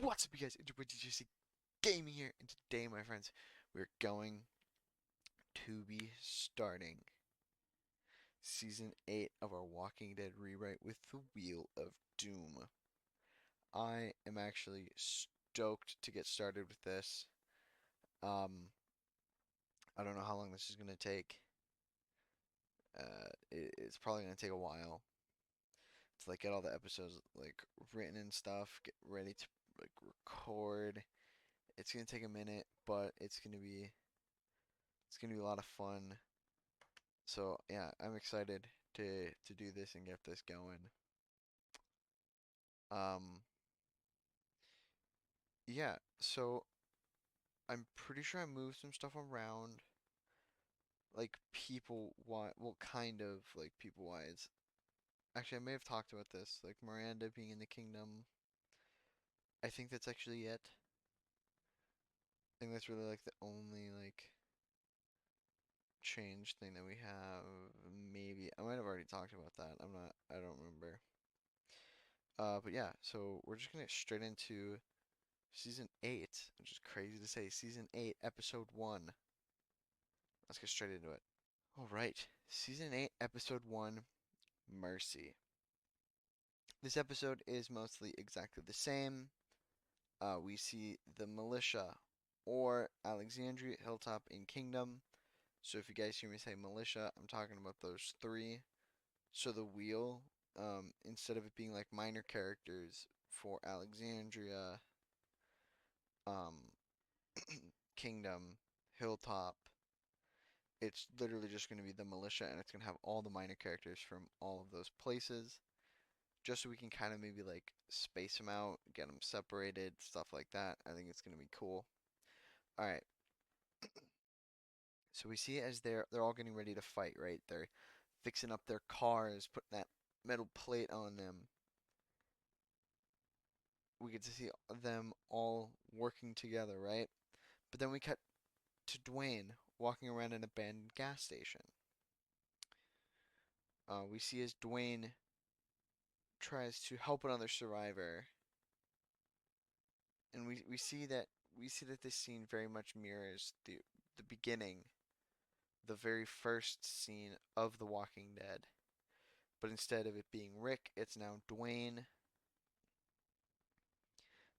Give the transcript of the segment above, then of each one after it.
What's up, you guys? It's your boy DJC Gaming here, and today, my friends, we're going to be starting Season 8 of our Walking Dead rewrite with the Wheel of Doom. I am actually stoked to get started with this. Um, I don't know how long this is going to take. It's probably going to take a while to get all the episodes written and stuff, get ready to record. It's going to take a minute, but it's gonna be a lot of fun. So yeah, I'm excited to do this and get this going. Um, yeah, so I'm pretty sure I moved some stuff around, people wise, well, kind of people wise. Actually, I may have talked about this, like Miranda being in the kingdom. I think that's actually it. I think that's really the only change thing that we have. Maybe I might have already talked about that. I don't remember. But yeah, so we're just gonna get straight into Season 8, which is crazy to say. Season 8, Episode 1. Let's get straight into it. Alright, Season 8, Episode 1, Mercy. This episode is mostly exactly the same. We see the militia, or Alexandria, Hilltop, and Kingdom. So if you guys hear me say militia, I'm talking about those three. So the wheel, instead of it being minor characters for Alexandria, um, Kingdom, Hilltop, it's literally just going to be the militia, and it's going to have all the minor characters from all of those places, just so we can kind of maybe space them out, get them separated, stuff like that. I think it's going to be cool. All right, so we see it as they're all getting ready to fight, right? They're fixing up their cars, putting that metal plate on them. We get to see them all working together, right? But then we cut to Dwayne walking around an abandoned gas station. We see as Dwayne tries to help another survivor, and we see that this scene very much mirrors the beginning, the very first scene of The Walking Dead. But instead of it being Rick, it's now Dwayne.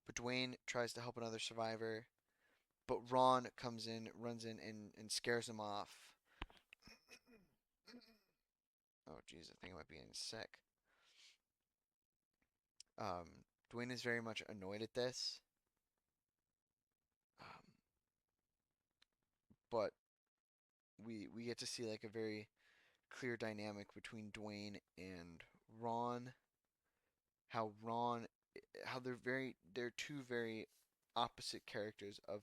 But Dwayne tries to help another survivor, but Ron comes in, runs in, and scares him off. Oh, jeez, I think I might be getting sick. Dwayne is very much annoyed at this, um, but we get to see a very clear dynamic between Dwayne and Ron. How Ron, how they're two very opposite characters of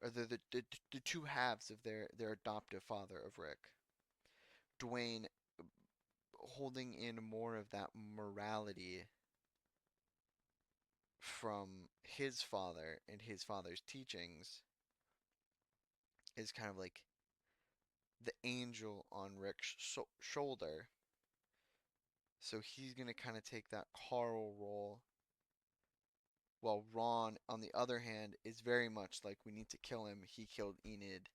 or the two halves of their adoptive father of Rick. Dwayne holding in more of that morality from his father and his father's teachings is kind of like the angel on Rick's shoulder. So he's gonna kind of take that Carl role, while Ron, on the other hand, is very much like we need to kill him. He killed Enid.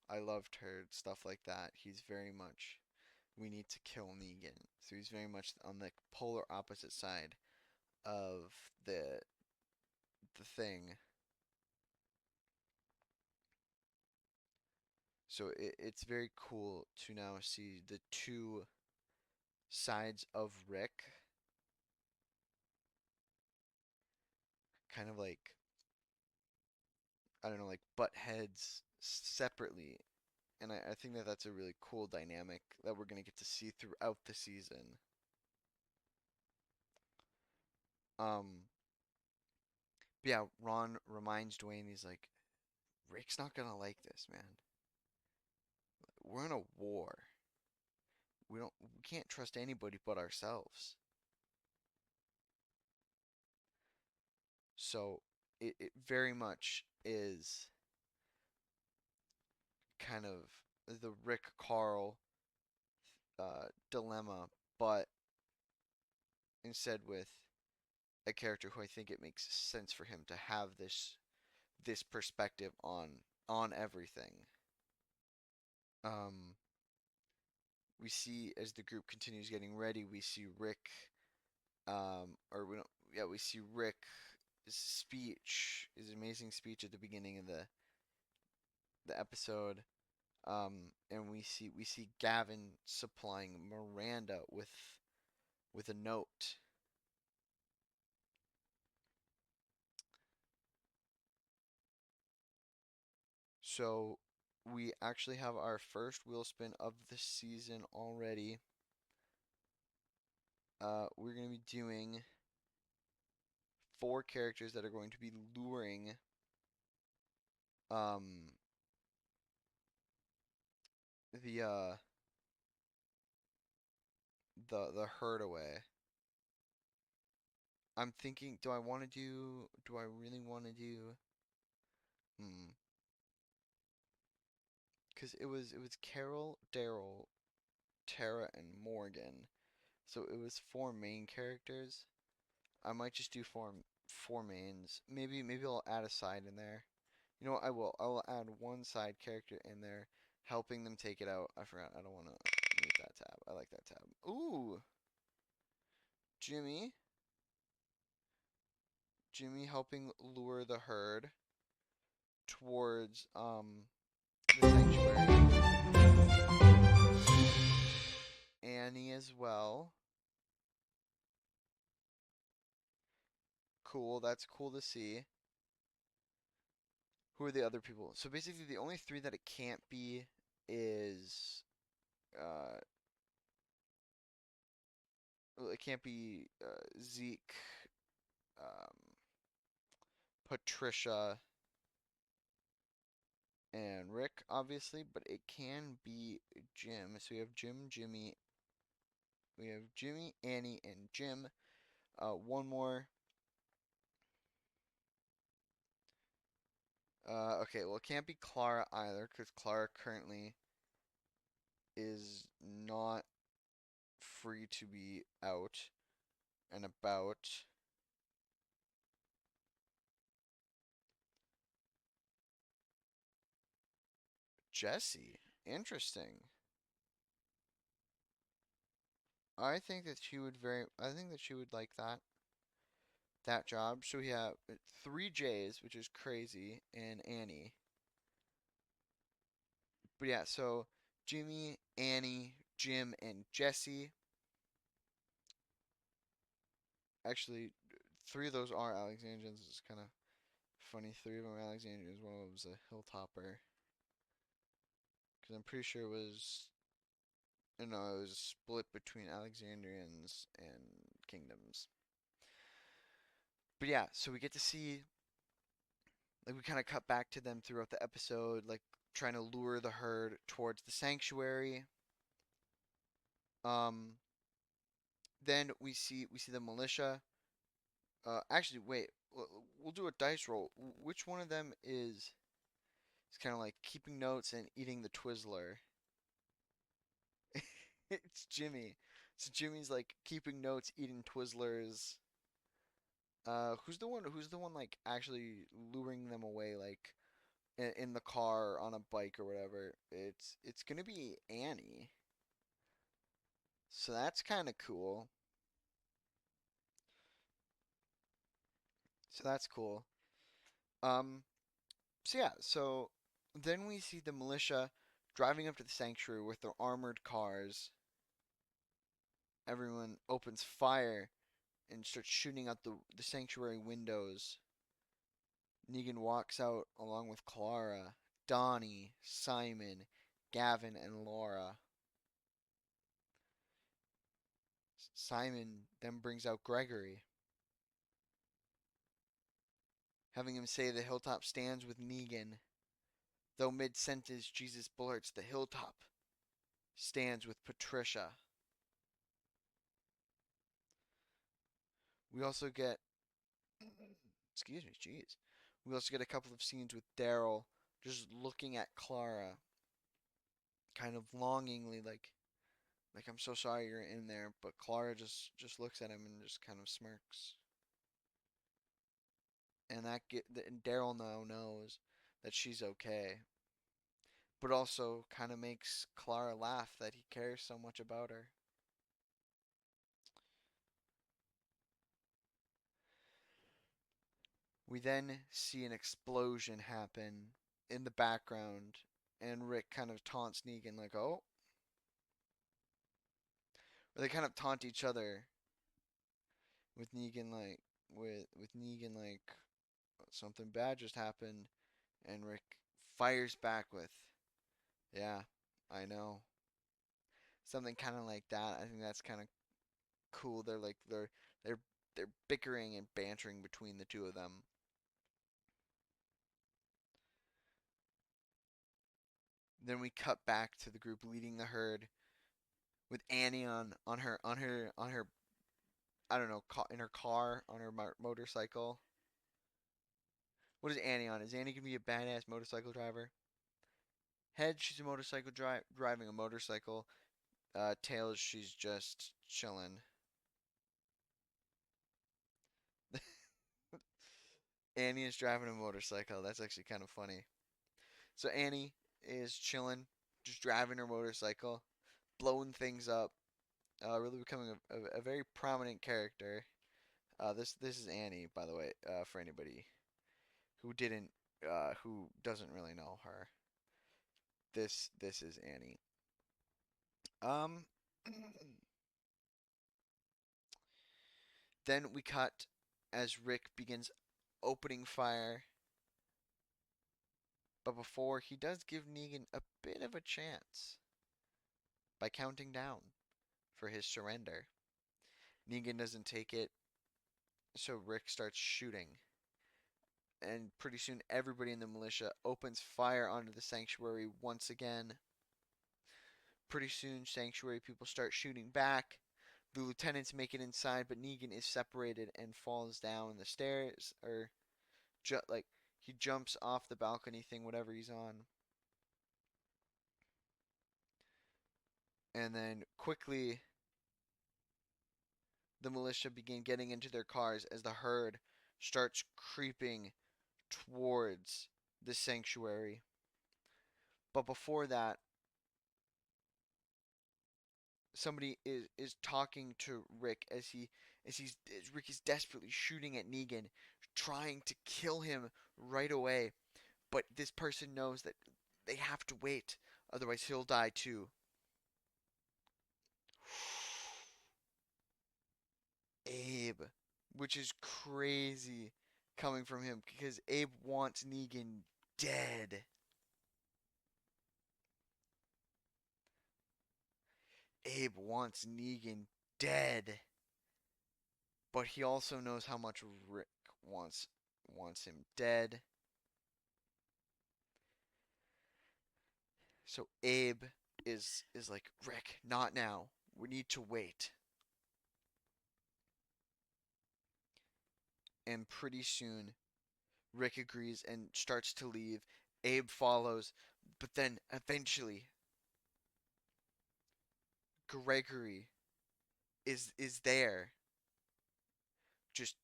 I loved her, stuff like that. He's very much we need to kill Negan. So he's very much on the polar opposite side of the thing. So it's very cool to now see the two sides of Rick kind of I don't know, butt heads separately. And I think that that's a really cool dynamic that we're going to get to see throughout the season. Um, but yeah, Ron reminds Dwayne, he's like, Rick's not going to like this, man. We're in a war. We can't trust anybody but ourselves. So it very much is kind of the Rick Carl dilemma, but instead with a character who I think it makes sense for him to have this perspective on everything. Um, we see as the group continues getting ready, we see Rick, or we don't, yeah, we see Rick's speech, his amazing speech at the beginning of the episode. And we see Gavin supplying Miranda with a note. So we actually have our first wheel spin of the season already. We're going to be doing four characters that are going to be luring um the uh the herd away. I'm thinking, do I really want to do hmm 'cause it was Carol, Daryl, Tara, and Morgan. So it was four main characters. I might just do four mains. Maybe I'll add a side in there. You know what? I will. I will add one side character in there, helping them take it out. I forgot. I don't want to mute that tab. I like that tab. Ooh, Jimmy. Jimmy helping lure the herd towards the sanctuary. Annie as well. Cool. That's cool to see. Who are the other people? So basically, the only three that it can't be is uh, well, it can't be Zeke, um, Patricia, and Rick, obviously, but it can be Jim. So we have Jimmy, Annie, and Jim. One more. Okay, well, it can't be Clara either, because Clara currently is not free to be out and about. Jessie, interesting. I think that she would like that job. So we have three J's, which is crazy, and Annie. But yeah, so Jimmy, Annie, Jim, and Jesse. Actually, three of those are Alexandrians. It's kind of funny. Three of them are Alexandrians. One of them was a Hilltopper. Because I'm pretty sure it was split between Alexandrians and kingdoms. But yeah, so we get to see, like, we kind of cut back to them throughout the episode, like, trying to lure the herd towards the sanctuary. Um, then we see the militia. Actually, wait. We'll do a dice roll. Which one of them is kind of like keeping notes and eating the Twizzler? It's Jimmy. So Jimmy's like keeping notes, eating Twizzlers. Who's the one like actually luring them away, like in the car on a bike or whatever? It's gonna be Annie. So that's kind of cool. So that's cool. Um, so yeah, so then we see the militia driving up to the sanctuary with their armored cars. Everyone opens fire and starts shooting out the sanctuary windows. Negan walks out along with Clara, Donnie, Simon, Gavin, and Laura. Simon then brings out Gregory, having him say the hilltop stands with Negan, though mid sentence Jesus blurts the hilltop stands with Patricia. We also get, excuse me, jeez. We also get a couple of scenes with Daryl just looking at Clara, kind of longingly, like I'm so sorry you're in there, but Clara just looks at him and just kind of smirks. and Daryl now knows that she's okay, but also kind of makes Clara laugh that he cares so much about her. We then see an explosion happen in the background, and Rick kind of taunts Negan like, "Oh," or they kind of taunt each other with Negan like something bad just happened, and Rick fires back with, "Yeah, I know." Something kind of like that. I think that's kind of cool. They're they're bickering and bantering between the two of them. Then we cut back to the group leading the herd with Annie on her I don't know in her car on her motorcycle. What is Annie on? Is Annie gonna be a badass motorcycle driver? Head, she's a motorcycle driving a motorcycle. Tails, she's just chilling. Annie is driving a motorcycle. That's actually kind of funny. So Annie is chilling, just driving her motorcycle, blowing things up, really becoming a very prominent character. This is Annie, by the way, for anybody who doesn't really know her. This is Annie. Um, then we cut as Rick begins opening fire, but before he does give Negan a bit of a chance by counting down for his surrender. Negan doesn't take it, so Rick starts shooting. And pretty soon, everybody in the militia opens fire onto the sanctuary once again. Pretty soon, sanctuary people start shooting back. The lieutenants make it inside, but Negan is separated and falls down the stairs, or like he jumps off the balcony thing, whatever he's on, and then quickly the militia begin getting into their cars as the herd starts creeping towards the sanctuary. But before that, somebody is talking to Rick as Rick is desperately shooting at Negan, trying to kill him right away. But this person knows that they have to wait, otherwise he'll die too. Abe, which is crazy coming from him because Abe wants Negan dead. Abe wants Negan dead, but he also knows how much Rick wants him dead. So Abe is like, Rick, not now. We need to wait. And pretty soon, Rick agrees and starts to leave. Abe follows, but then eventually, Gregory is there, just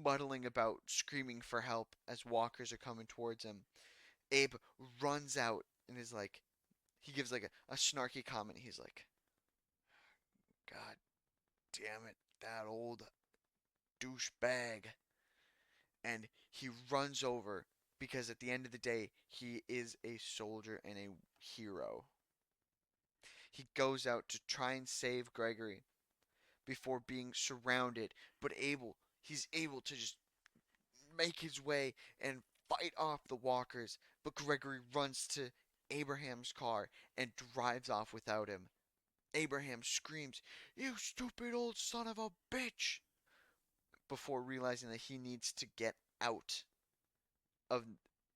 muddling about, screaming for help as walkers are coming towards him. Abe runs out and is like, he gives like a snarky comment. He's like, God damn it, that old douchebag. And he runs over because at the end of the day, he is a soldier and a hero. He goes out to try and save Gregory before being surrounded, but he's able to just make his way and fight off the walkers. But Gregory runs to Abraham's car and drives off without him. Abraham screams, "You stupid old son of a bitch!" before realizing that he needs to get out of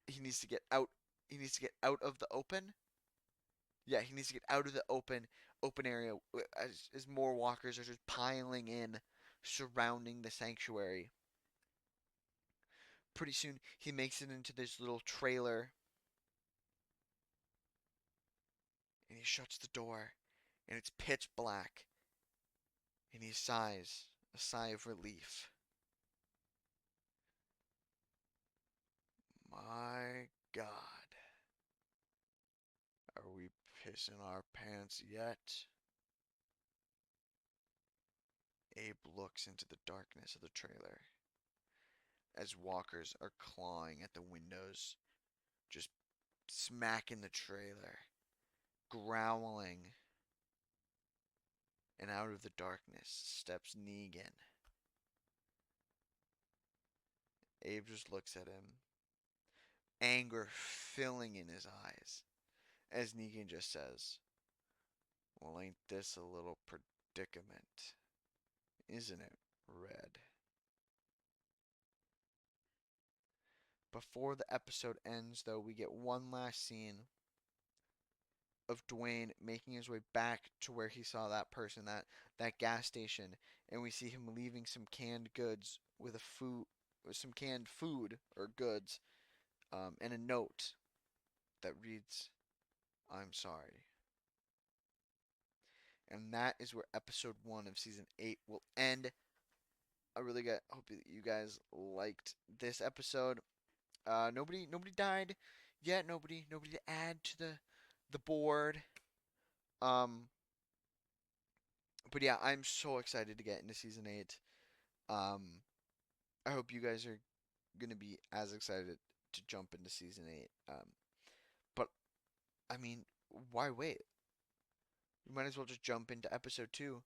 he needs to get out he needs to get out of the open. Yeah, he needs to get out of the open area as more walkers are just piling in surrounding the sanctuary. Pretty soon he makes it into this little trailer and he shuts the door and it's pitch black and he sighs a sigh of relief. piss in our pants yet? Abe looks into the darkness of the trailer as walkers are clawing at the windows, just smacking the trailer, growling. And out of the darkness steps Negan. Abe just looks at him, anger filling in his eyes, as Negan just says, "Well, ain't this a little predicament? Isn't it, Red?" Before the episode ends, though, we get one last scene of Dwayne making his way back to where he saw that person, that gas station, and we see him leaving some canned goods with some canned food or goods, and a note that reads, "I'm sorry." And that is where episode 1 of season 8 will end. I really hope that you guys liked this episode. Nobody died yet. Nobody to add to the board. Um, but yeah, I'm so excited to get into season 8. Um, I hope you guys are gonna be as excited to jump into season 8. But I mean, why wait? We might as well just jump into episode 2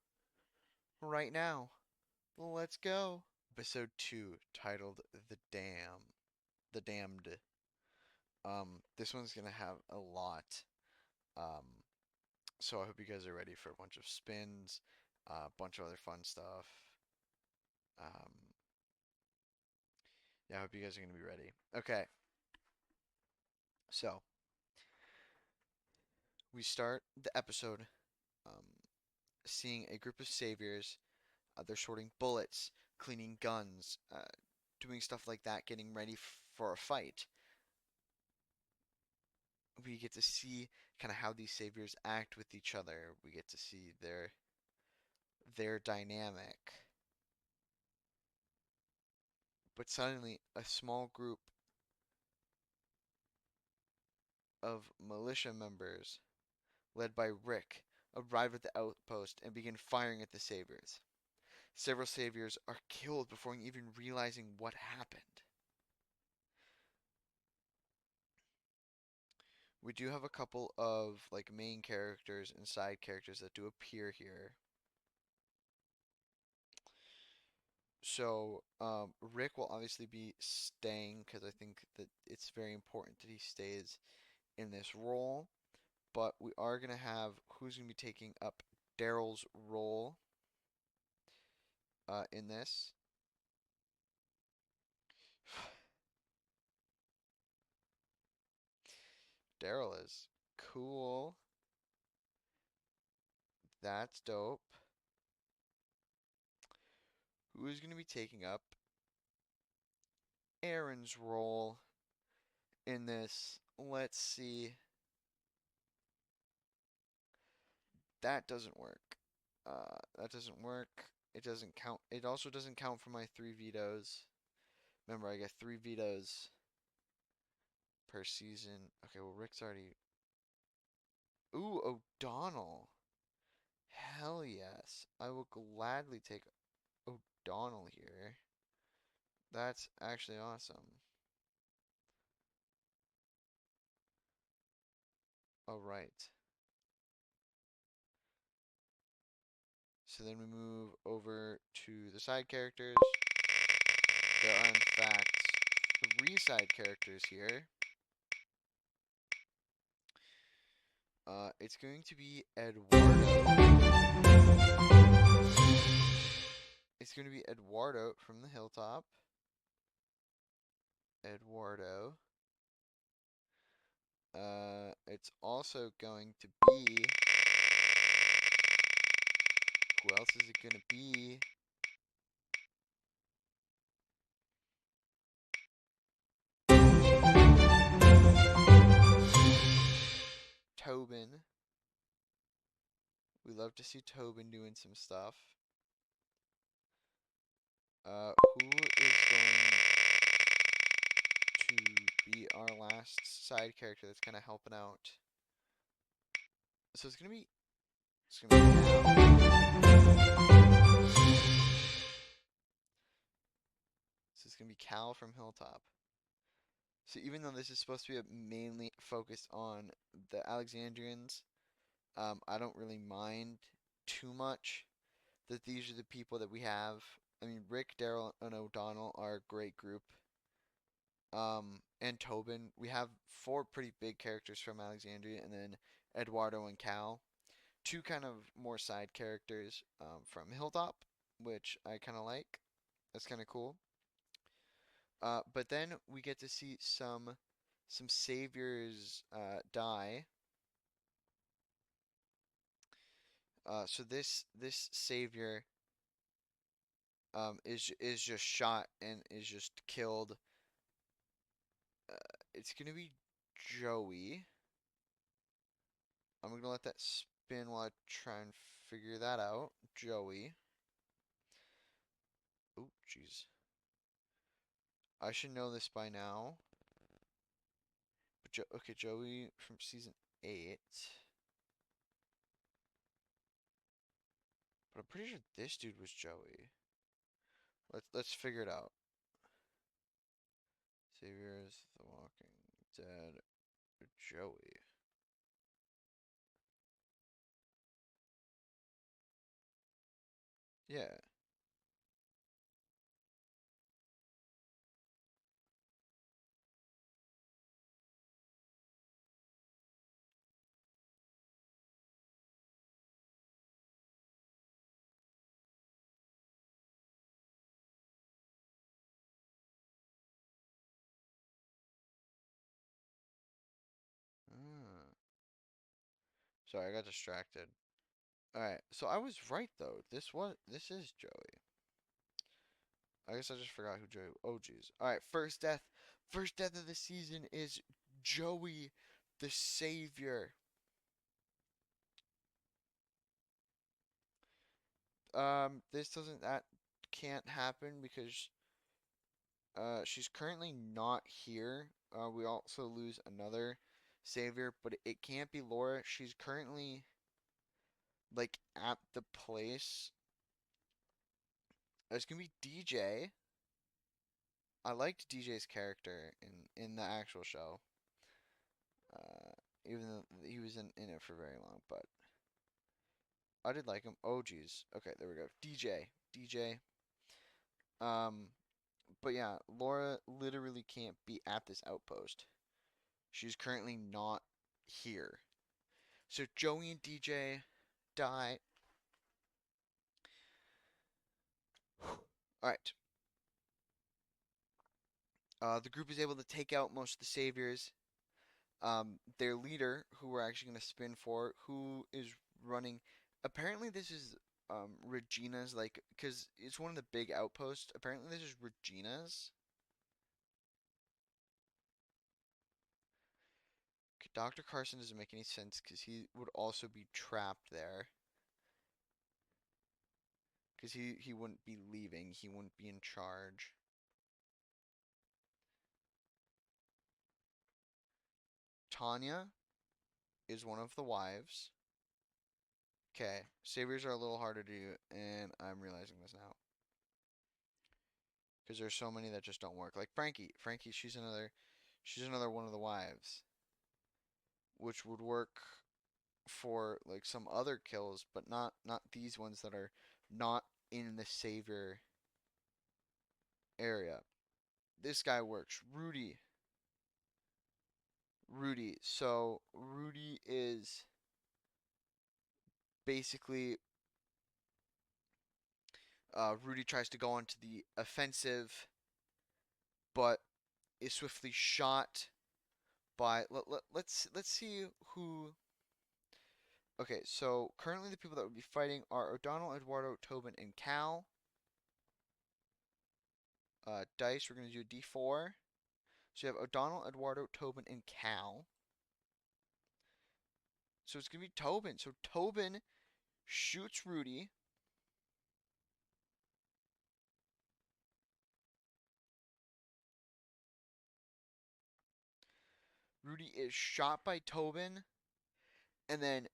right now. Let's go. Episode 2, titled The Damned. This one's gonna have a lot. Um, so I hope you guys are ready for a bunch of spins, a bunch of other fun stuff. Um, yeah, I hope you guys are gonna be ready. Okay, so we start the episode um, seeing a group of saviors. They're sorting bullets, cleaning guns, doing stuff like that, getting ready for a fight. We get to see kind of how these saviors act with each other. We get to see their dynamic. But suddenly, a small group of militia members, led by Rick, arrive at the outpost and begin firing at the saviors. Several saviors are killed before even realizing what happened. We do have a couple of like main characters and side characters that do appear here. So, Rick will obviously be staying because I think that it's very important that he stays in this role. But we are going to have who's going to be taking up Daryl's role in this. Daryl is cool. That's dope. Who's going to be taking up Aaron's role in this? Let's see. That doesn't work. That doesn't work. It doesn't count. It also doesn't count for my 3 vetoes. Remember, I get 3 vetoes per season. Okay, well, Rick's already. Ooh, O'Donnell. Hell yes. I will gladly take O'Donnell here. That's actually awesome. Alright. So then we move over to the side characters. There are, in fact, 3 side characters here. It's going to be Eduardo. It's going to be Eduardo from the hilltop. Eduardo. It's also going to be. Who else is it going to be? Tobin. We love to see Tobin doing some stuff. Who is going to be our last side character that's kind of helping out? So it's gonna be so it's gonna be Cal from Hilltop. So even though this is supposed to be mainly focused on the Alexandrians, I don't really mind too much that these are the people that we have. I mean, Rick, Daryl, and O'Donnell are a great group. And Tobin. We have four pretty big characters from Alexandria, and then Eduardo and Cal. Two kind of more side characters from Hilltop, which I kind of like. That's kind of cool. But then we get to see some saviors die. So this savior is just shot and is just killed. It's gonna be Joey. I'm gonna let that spin while I try and figure that out. Joey. Oh, jeez. I should know this by now. But okay, Joey from season 8. But I'm pretty sure this dude was Joey. Let's figure it out. Saviors, The Walking Dead, Joey. Yeah. Ah. Sorry, I got distracted. Alright, so I was right though. This is Joey. I guess I just forgot who Joey. Oh jeez. All right, first death. First death of the season is Joey, the Savior. This doesn't that can't happen because she's currently not here. We also lose another Savior, but it can't be Laura. She's currently like at the place. It's gonna be DJ. I liked DJ's character in the actual show. Uh, even though he was in it for very long, but I did like him. Oh geez. Okay, there we go. DJ. DJ. Um, but yeah, Laura literally can't be at this outpost. She's currently not here. So Joey and DJ die. Alright. The group is able to take out most of the saviors. Their leader, who we're actually going to spin for, who is running. Apparently, this is Regina's, like, because it's one of the big outposts. Apparently, this is Regina's. Dr. Carson doesn't make any sense because he would also be trapped there. Because he wouldn't be leaving, he wouldn't be in charge. Tanya is one of the wives. Okay, saviors are a little harder to do, and I'm realizing this now. Because there's so many that just don't work. Like Frankie. Frankie, she's another one of the wives. Which would work for like some other kills, but not these ones that are not in the savior area. This guy works. Rudy. Rudy. So Rudy is basically Rudy tries to go onto the offensive, but is swiftly shot by. Let's see who. Okay, so currently the people that would be fighting are O'Donnell, Eduardo, Tobin, and Cal. Dice, we're gonna do a D4. So you have O'Donnell, Eduardo, Tobin, and Cal. So it's gonna be Tobin. So Tobin shoots Rudy. Rudy is shot by Tobin, and then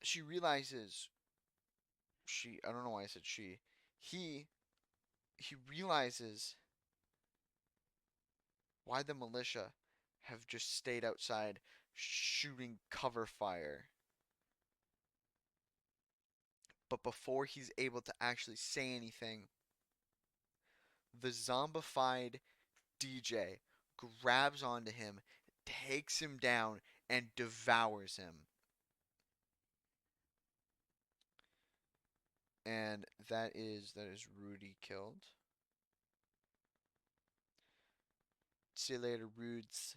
she realizes I don't know why I said he he realizes why the militia have just stayed outside shooting cover fire. But before he's able to actually say anything, the zombified DJ grabs onto him, takes him down, and devours him. And that is Rudy killed. See you later, Rudes.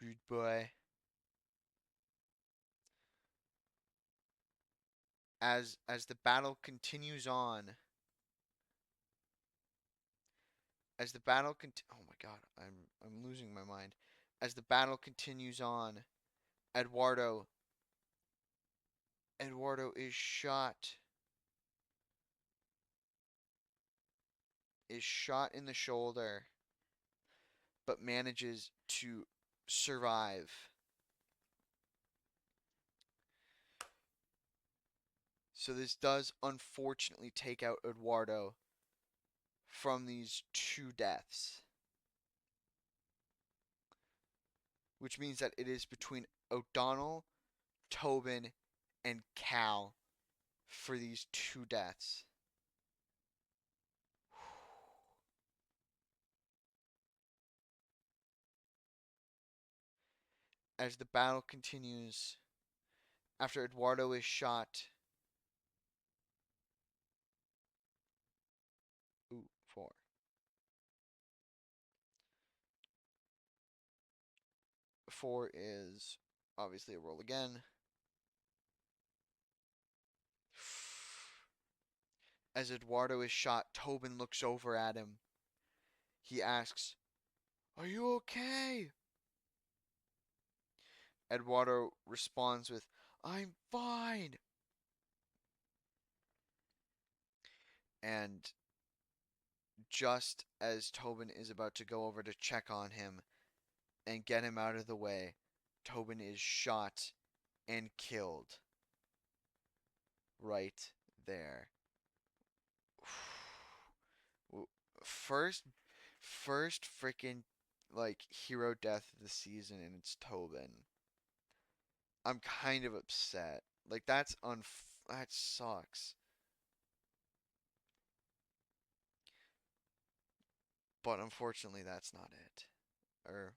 Rude boy. As the battle continues on, oh my god, I'm losing my mind. As the battle continues on, Eduardo Eduardo is shot in the shoulder, but manages to survive. So this does unfortunately take out Eduardo from these two deaths, which means that it is between O'Donnell, Tobin, and Cal for these two deaths. As the battle continues, after Eduardo is shot, ooh, four. Four is obviously a roll again. As Eduardo is shot, Tobin looks over at him. He asks, "Are you okay?" Eduardo responds with, "I'm fine." And just as Tobin is about to go over to check on him and get him out of the way, Tobin is shot and killed right there. First, first freaking like hero death of the season, and it's Tobin. I'm kind of upset. Like that sucks. But unfortunately, that's not it. Or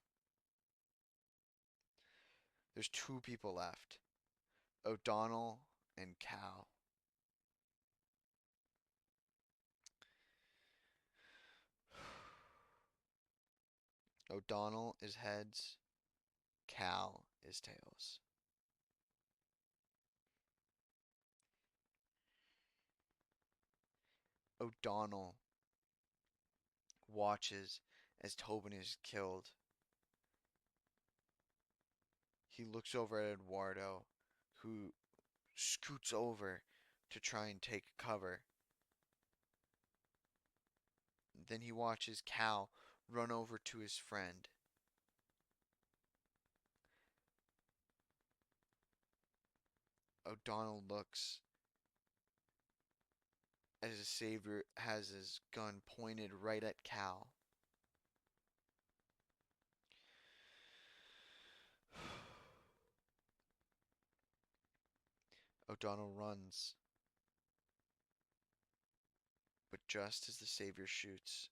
there's two people left: O'Donnell and Cal. O'Donnell is heads, Cal is tails. O'Donnell watches as Tobin is killed. He looks over at Eduardo, who scoots over to try and take cover. Then he watches Cal run over to his friend. O'Donnell looks as the Savior has his gun pointed right at Cal. O'Donnell runs, but just as the Savior shoots,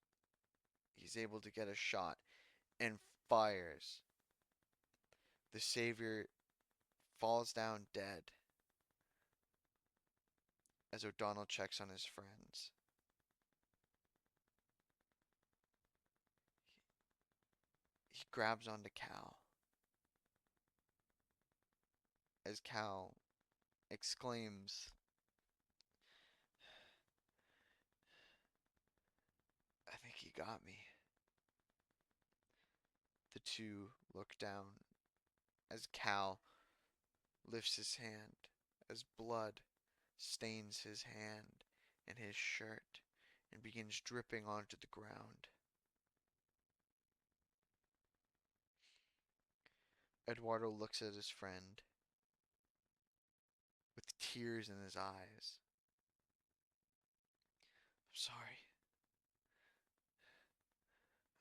he's able to get a shot and fires. The Savior falls down dead as O'Donnell checks on his friends. He grabs onto Cal as Cal exclaims, "I think he got me." The two look down as Cal lifts his hand, as blood stains his hand and his shirt and begins dripping onto the ground. Eduardo looks at his friend tears in his eyes. I'm sorry.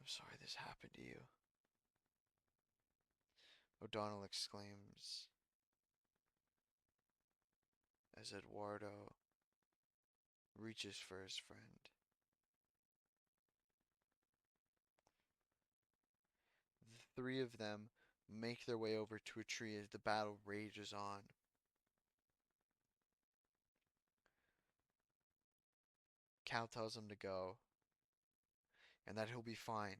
I'm sorry this happened to you, O'Donnell exclaims as Eduardo reaches for his friend. The three of them make their way over to a tree as the battle rages on. Cal tells him to go and that he'll be fine,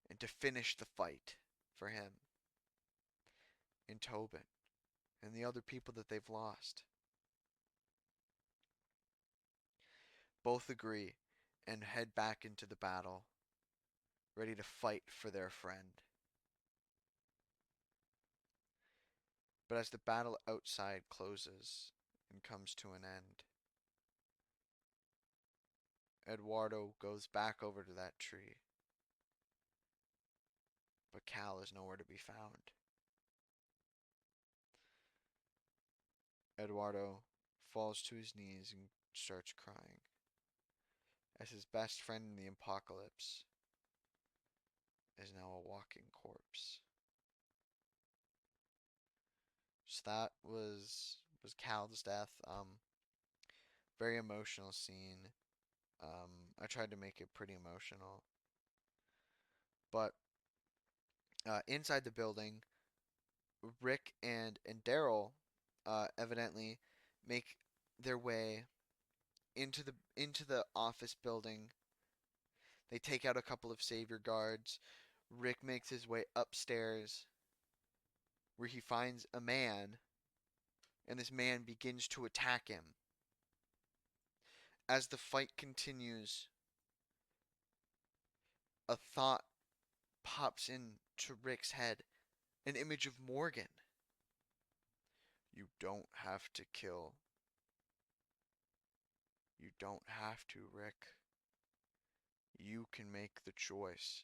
and to finish the fight for him and Tobin and the other people that they've lost. Both agree and head back into the battle, ready to fight for their friend. But as the battle outside closes and comes to an end, Eduardo goes back over to that tree, but Cal is nowhere to be found. Eduardo falls to his knees and starts crying, as his best friend in the apocalypse is now a walking corpse. So that was Cal's death. Very emotional scene. I tried to make it pretty emotional, but inside the building, Rick and Daryl evidently make their way into the office building. They take out a couple of savior guards. Rick makes his way upstairs where he finds a man, and this man begins to attack him. As the fight continues, a thought pops into Rick's head, an image of Morgan. You don't have to kill. You don't have to, Rick. You can make the choice.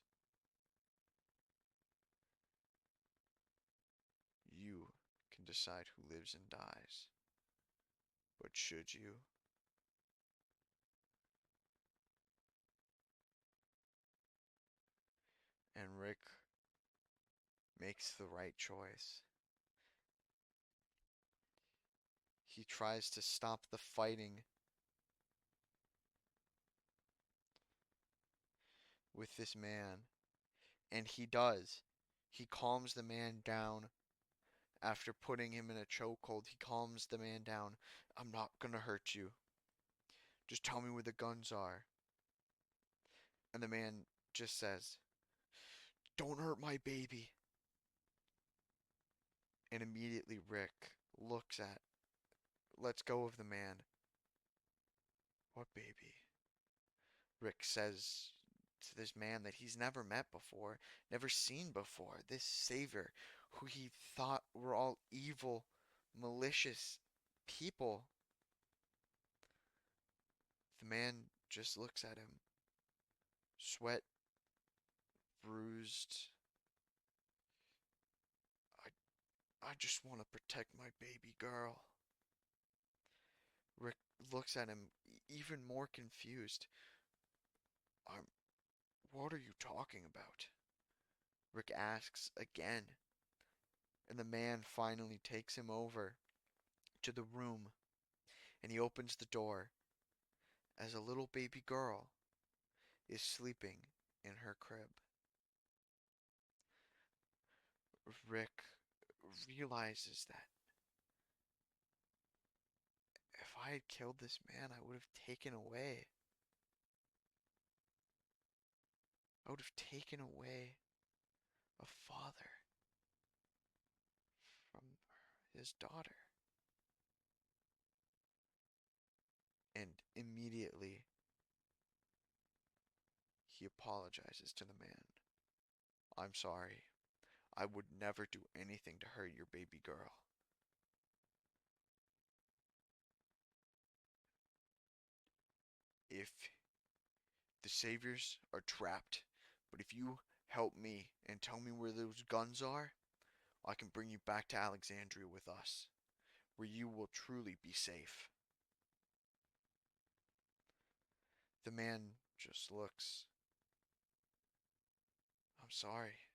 You can decide who lives and dies. But should you? And Rick makes the right choice. He tries to stop the fighting with this man, and he does. He calms the man down after putting him in a chokehold. He calms the man down. I'm not gonna hurt you. Just tell me where the guns are. And the man just says, don't hurt my baby. And immediately Rick lets go of the man. What baby? Rick says to this man that he's never met before, never seen before. This savior who he thought were all evil, malicious people. The man just looks at him, sweat bruised. I just want to protect my baby girl. Rick looks at him even more confused. I'm What are you talking about? Rick asks again, and the man finally takes him over to the room, and he opens the door as a little baby girl is sleeping in her crib. Rick realizes that if I had killed this man, I would have taken away a father from his daughter. And immediately he apologizes to the man. I'm sorry. I would never do anything to hurt your baby girl. If the saviors are trapped, but if you help me and tell me where those guns are, I can bring you back to Alexandria with us. where you will truly be safe. The man just looks. I'm sorry.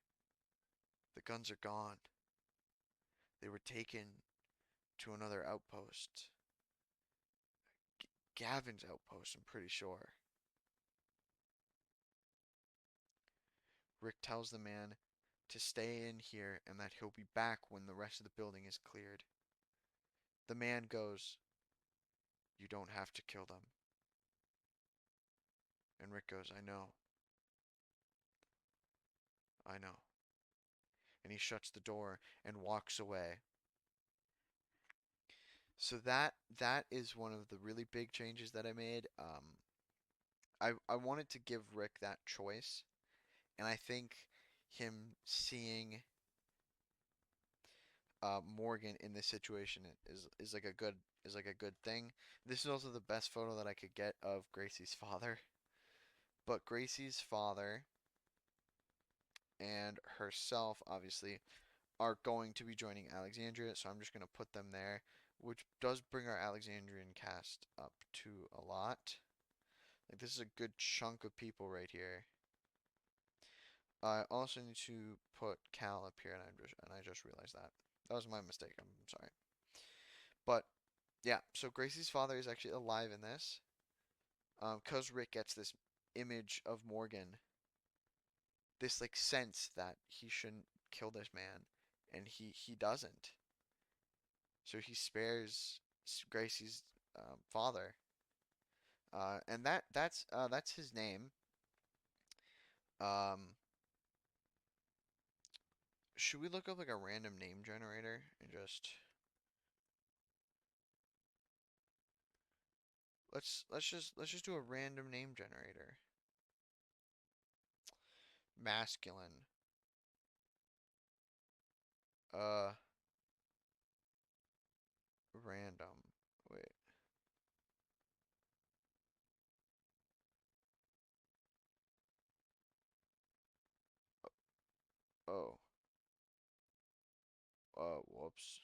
The guns are gone. They were taken to another outpost. Gavin's outpost, I'm pretty sure. Rick tells the man to stay in here and that he'll be back when the rest of the building is cleared. The man goes, "You don't have to kill them." And Rick goes, "I know, I know." And he shuts the door and walks away. So that is one of the really big changes that I made. I wanted to give Rick that choice, and I think him seeing Morgan in this situation is like a good thing. This is also the best photo that I could get of Gracie's father. But Gracie's father and herself obviously are going to be joining Alexandria, so I'm just going to put them there, which does bring our Alexandrian cast up to a lot. Like this is a good chunk of people right here. I also need to put Cal up here, and I just realized that. That was my mistake. I'm sorry. But yeah, so Gracie's father is actually alive in this. 'Cause Rick gets this image of Morgan, this like sense that he shouldn't kill this man, and he doesn't. So he spares Gracie's father, and that's his name. Um, should we look up like a random name generator and just let's just do a random name generator. Masculine. Uh, random. Wait. Oh. Whoops.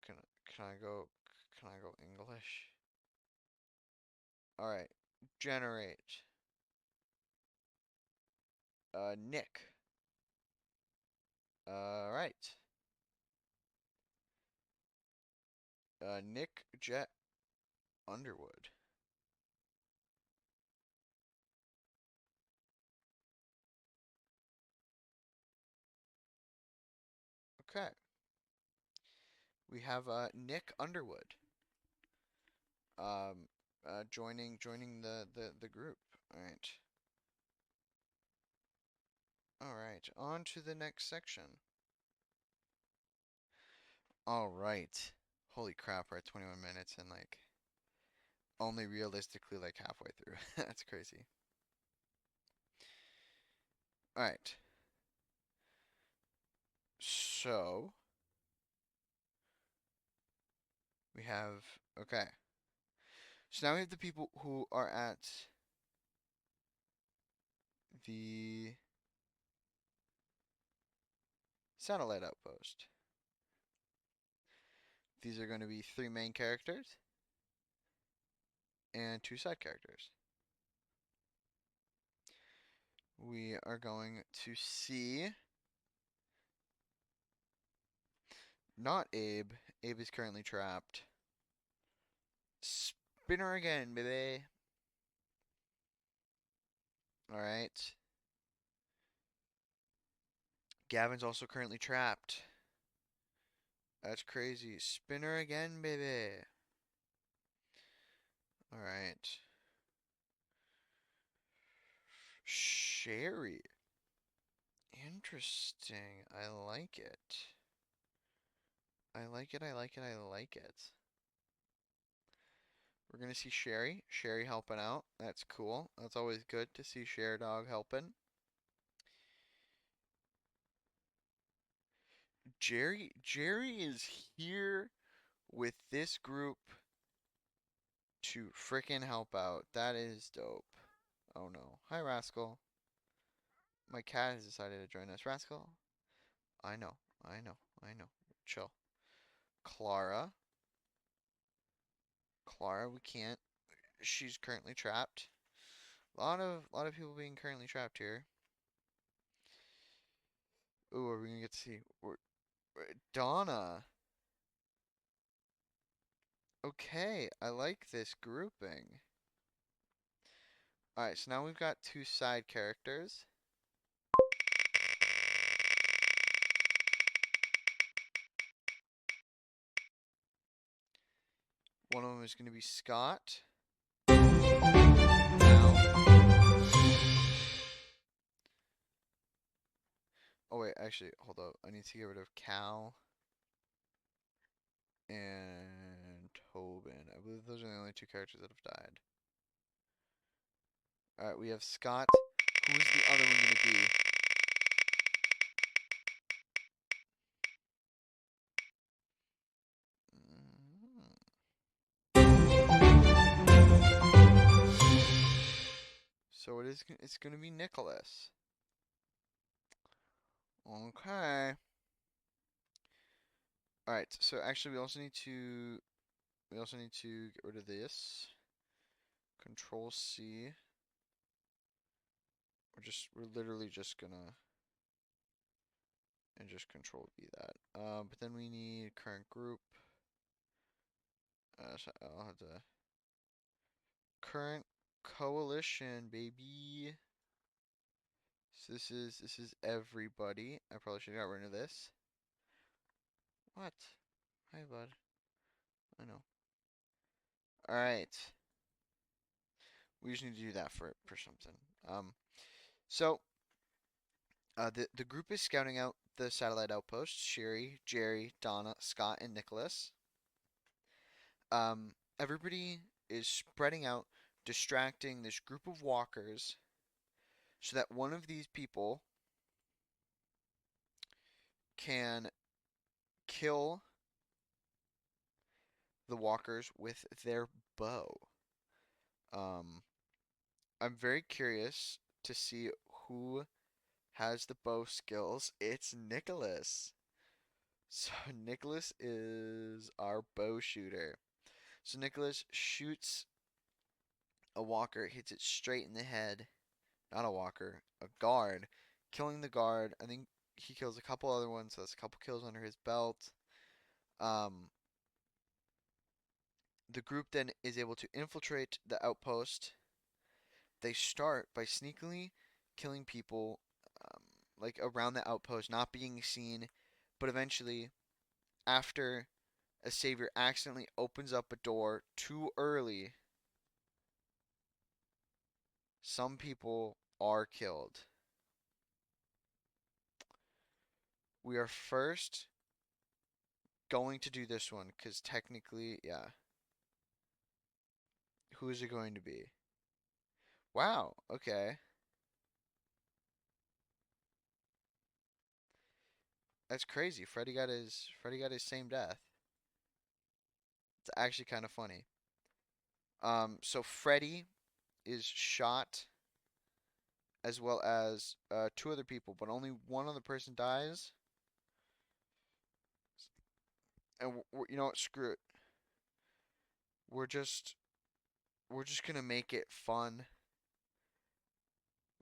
Can I go? Can I go English? All right. Generate. Nick. All right. Nick Jet Underwood. Okay. We have Nick Underwood. Joining the group. All right. All right. On to the next section. All right. Holy crap, we're at 21 minutes and like only realistically like halfway through. That's crazy. All right. So we have okay. So now we have the people who are at the satellite outpost. These are going to be three main characters and two side characters. We are going to see not Abe. Abe is currently trapped. Spinner again, baby. All right. Gavin's also currently trapped. That's crazy. Spinner again, baby. All right. Sherry. Interesting. I like it. I like it. I like it. I like it. We're gonna see Sherry. Sherry helping out. That's cool. That's always good to see Share Dog helping. Jerry is here with this group to frickin' help out. That is dope. Oh no. Hi, Rascal. My cat has decided to join us. Rascal. I know. I know. I know. Chill. Clara. Clara, we can't. She's currently trapped. A lot of people being currently trapped here. Ooh, are we gonna get to see Donna? Okay, I like this grouping. Alright, so now we've got two side characters. One of them is going to be Scott. Oh wait, actually, hold up. I need to get rid of Cal and Tobin. I believe those are the only two characters that have died. Alright, we have Scott. Who's the other one going to be? So it's going to be Nicholas. Okay. Alright, so actually we also need to get rid of this. Control C. We're literally just gonna and just control V that. But then we need current group. So I'll have to current coalition, baby. So this is everybody. I probably should have got rid of this. What? Hi, bud. I know. All right. We just need to do that for something. So the group is scouting out the satellite outposts. Sherry, Jerry, Donna, Scott, and Nicholas. Everybody is spreading out, distracting this group of walkers so that one of these people can kill the walkers with their bow. Um, I'm very curious to see who has the bow skills. It's Nicholas. So Nicholas is our bow shooter. So Nicholas shoots a walker, hits it straight in the head. Not a walker, a guard, killing the guard. I think he kills a couple other ones, so that's a couple kills under his belt. Um, the group then is able to infiltrate the outpost. They start by sneakily killing people um, like around the outpost, not being seen, but eventually, after a savior accidentally opens up a door too early, some people are killed. We are first going to do this one because technically, yeah. Who is it going to be? Wow, okay. That's crazy. Freddy got his same death. It's actually kind of funny. So Freddy is shot as well as two other people, but only one other person dies. And you know what? Screw it. We're just we're just gonna make it fun.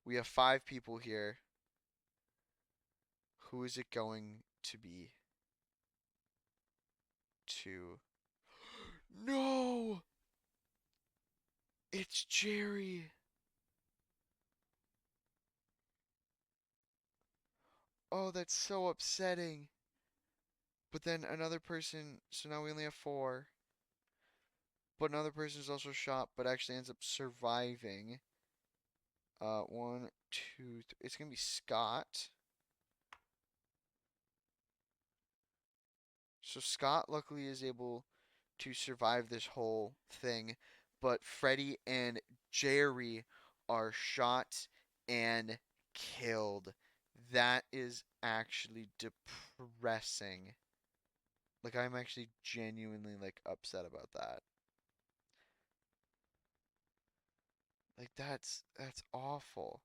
We have five people here. Who is it going to be? Two. No! It's Jerry. Oh, that's so upsetting. But then another person, so now we only have four. But another person is also shot, but actually ends up surviving. One, two, three. It's gonna be Scott. So Scott luckily is able to survive this whole thing, but Freddy and Jerry are shot and killed. That is actually depressing. Like I'm actually genuinely like upset about that. Like that's awful.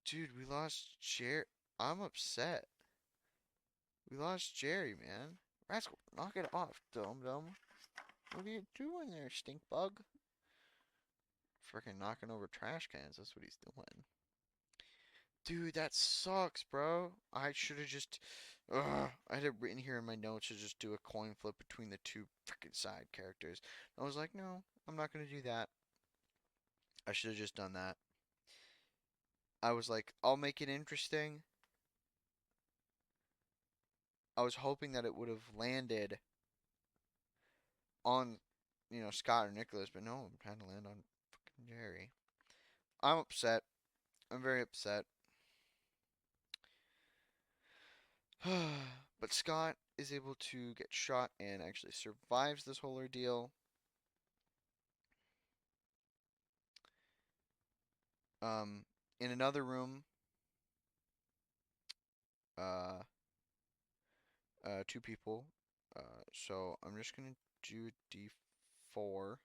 Dude, we lost Jerry. I'm upset. We lost Jerry, man. Rascal, knock it off, Dum Dum. What are you doing there, stink bug? Freaking knocking over trash cans. That's what he's doing. Dude, that sucks, bro. I should have just. Ugh, I had it written here in my notes to just do a coin flip between the two freaking side characters. I was like, no, I'm not gonna do that. I should have just done that. I was like, I'll make it interesting. I was hoping that it would have landed on, Scott or Nicholas, but no, I'm trying to land on fucking Jerry. I'm upset. I'm very upset. But Scott is able to get shot and actually survives this whole ordeal. Um, in another room, uh, two people. So I'm just gonna do D4.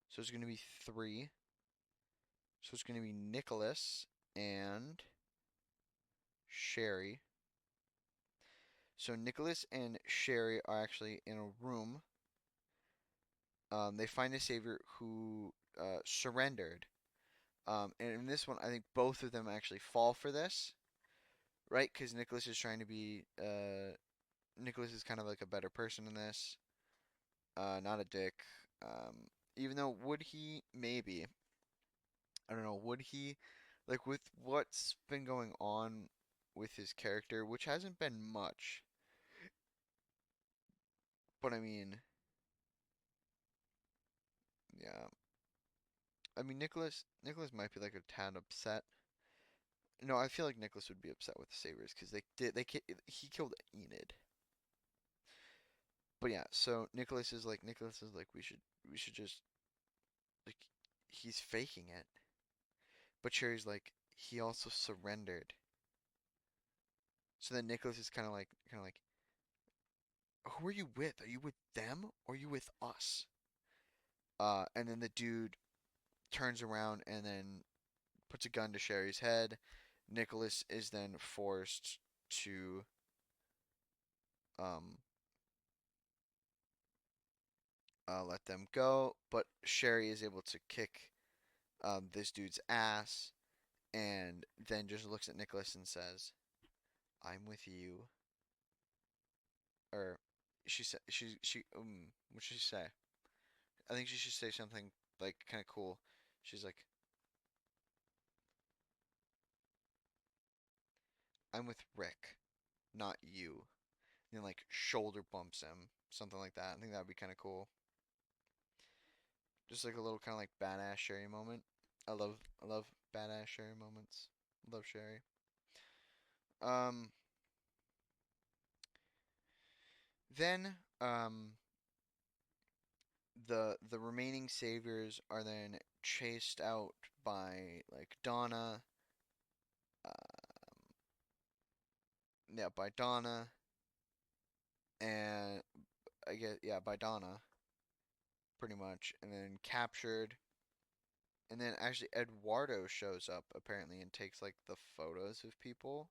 So it's gonna be three. So it's gonna be Nicholas and Sherry. So Nicholas and Sherry are actually in a room. They find a savior who surrendered. And in this one, I think both of them actually fall for this, right? Because Nicholas is trying to be, Nicholas is kind of like a better person in this, not a dick. Even though would he maybe, I don't know, would he, like with what's been going on with his character, which hasn't been much, but I mean, yeah, I mean Nicholas might be like a tad upset. No, I feel like Nicholas would be upset with the Sabers because he killed Enid. But yeah, so Nicholas is like we should just like he's faking it. But Cherry's like he also surrendered. So then Nicholas is kind of like who are you with? Are you with them or are you with us? And then the dude turns around and then puts a gun to Sherry's head. Nicholas is then forced to um let them go, but Sherry is able to kick this dude's ass and then just looks at Nicholas and says, "I'm with you." Or she said she what should she say? I think she should say something like kind of cool. She's like, "I'm with Rick, not you." And then like shoulder bumps him, something like that. I think that'd be kind of cool. Just like a little kind of like badass Sherry moment. I love badass Sherry moments. Love Sherry. Um, then the remaining saviors are then chased out by like Donna, yeah, by Donna, and I guess yeah, by Donna, pretty much, and then captured. And then actually Eduardo shows up apparently and takes like the photos of people.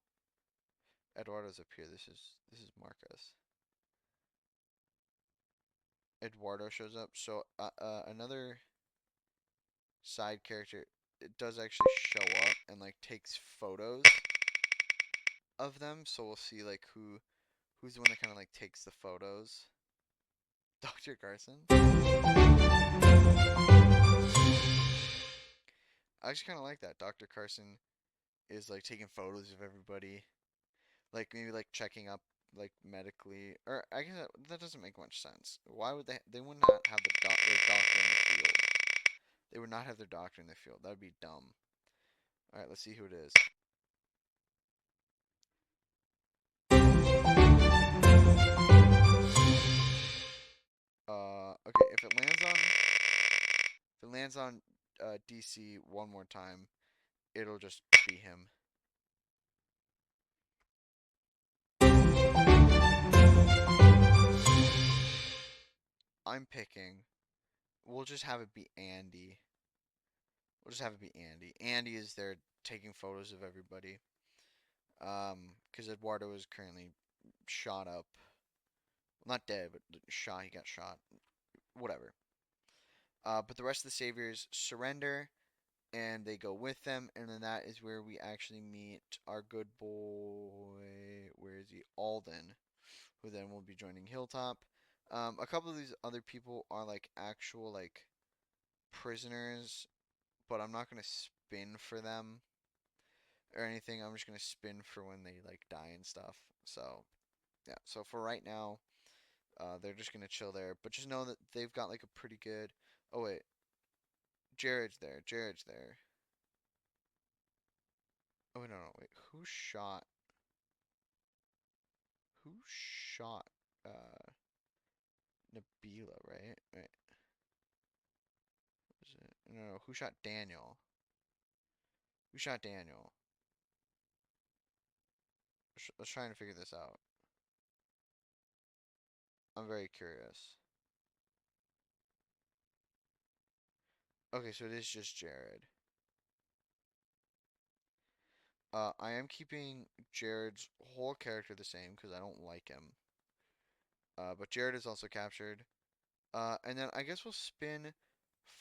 Eduardo's up here. This is Marcus. Eduardo shows up. So another side character it does actually show up and like takes photos of them. So we'll see like who's the one that kind of like takes the photos. Dr. Carson. I actually kind of like that. Dr. Carson is like taking photos of everybody, like maybe like checking up like medically, or I guess that doesn't make much sense. Why would they would not have their doctor in the field. They would not have their doctor in the field. That would be dumb. All right, let's see who it is. Okay, if it lands on DC one more time, it'll just be him. I'm picking. We'll just have it be Andy. We'll just have it be Andy. Andy is there taking photos of everybody. Because Eduardo is currently shot up. Not dead, but shot. He got shot. Whatever. But the rest of the saviors surrender and they go with them, and then that is where we actually meet our good boy. Where is he? Alden, who then will be joining Hilltop. A couple of these other people are like actual like prisoners, but I'm not gonna spin for them or anything. I'm just gonna spin for when they like die and stuff. So yeah. So for right now, they're just gonna chill there. But just know that they've got like a pretty good. Oh wait, Jared's there. Jared's there. Oh no no wait. Who shot Nabila, right? Right. Was it? No, no, who shot Daniel? Who shot Daniel? Let's try and figure this out. I'm very curious. Okay, so it is just Jared. I am keeping Jared's whole character the same because I don't like him. But Jared is also captured. And then I guess we'll spin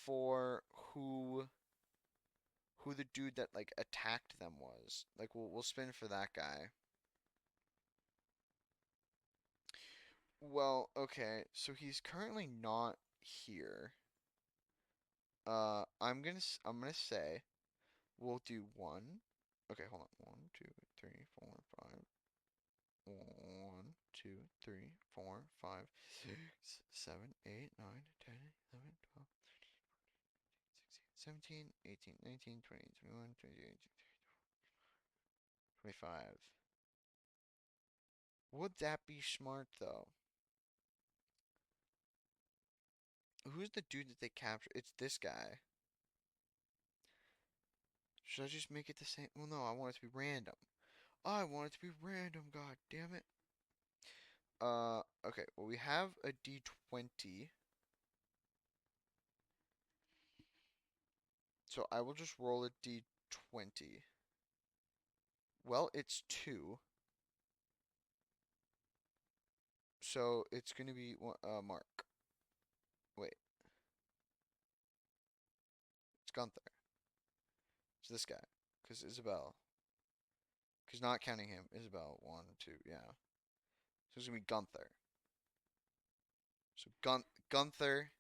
for who the dude that like attacked them was. Like we'll spin for that guy. Well, okay, so he's currently not here. I'm gonna say we'll do one. Okay, hold on. One, two, three, four, five. One, two, three, four, five, six, 7, 8, 9, 10, 11, 12, 16, 17, 18, 19, 20, 21, 22, 25. Would that be smart though? Who's the dude that they captured? It's this guy. Should I just make it the same? Well, no, I want it to be random. I want it to be random, god damn it. Okay, well, we have a D20. So I will just roll a D20. Well, it's 2. So it's going to be Mark. Wait, it's Gunther. It's this guy. Because Isabel. Because not counting him, Isabel. 1, 2, yeah. So it's going to be Gunther. So Gunther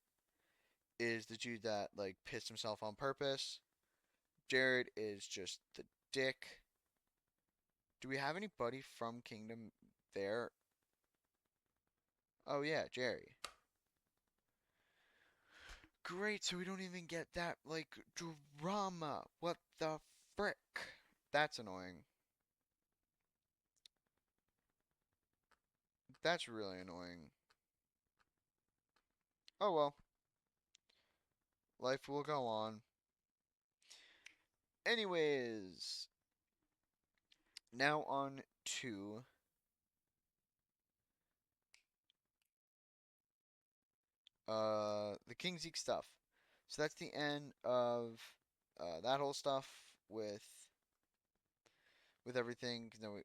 is the dude that, like, pissed himself on purpose. Jared is just the dick. Do we have anybody from Kingdom there? Oh, yeah, Jerry. Great, so we don't even get that, like, drama. What the frick? That's annoying. That's really annoying. Oh well, life will go on. Anyways, now on to the King Zeke stuff. So that's the end of that whole stuff with everything. You know,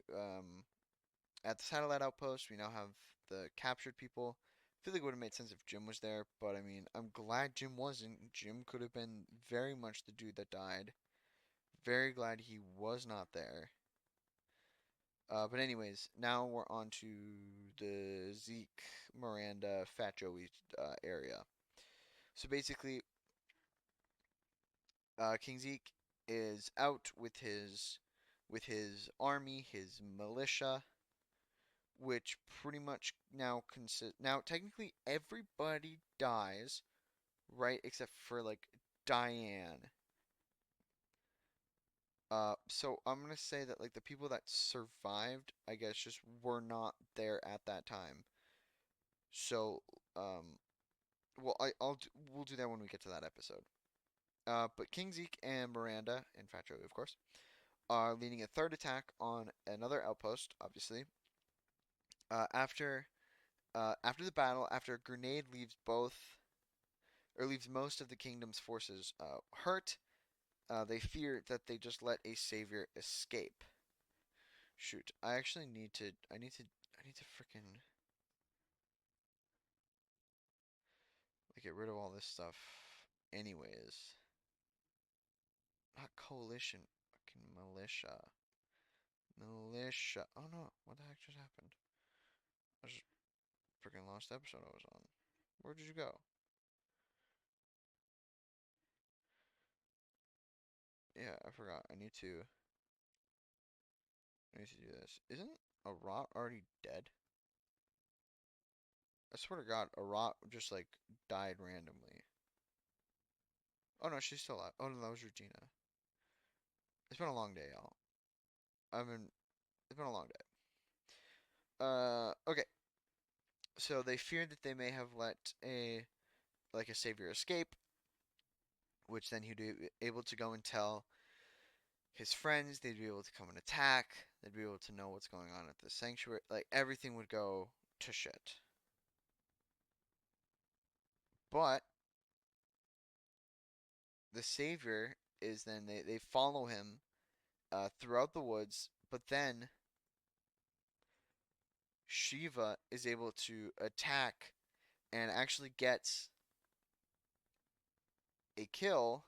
at the satellite outpost, we now have the captured people. I feel like it would have made sense if Jim was there, but I mean, I'm glad Jim wasn't. Jim could have been very much the dude that died. Very glad he was not there. But anyways, now we're on to the Zeke, Miranda, Fat Joey area. So basically, King Zeke is out with his army, his militia, which pretty much now technically everybody dies, right? Except for like Diane. So I'm gonna say that like the people that survived, I guess, just were not there at that time. So, well, we'll do that when we get to that episode. But King Zeke and Miranda, and Fat Joey, of course, are leading a third attack on another outpost, obviously. After after the battle, after a grenade leaves leaves most of the kingdom's forces hurt, they fear that they just let a savior escape. Shoot, I actually need to I need to freaking like get rid of all this stuff. Anyways, not coalition, fucking militia. Militia. Oh no, what the heck just happened? I just freaking lost the episode I was on. Where did you go? Yeah, I forgot. I need to do this. Isn't Arat already dead? I swear to God, Arat just like died randomly. Oh no, she's still alive. Oh no, that was Regina. It's been a long day, y'all. I mean, it's been a long day. Okay. So they feared that they may have let a savior escape, which then he'd be able to go and tell his friends. They'd be able to come and attack. They'd be able to know what's going on at the sanctuary. Like everything would go to shit. But the savior is then they follow him throughout the woods, but then Shiva is able to attack and actually gets a kill.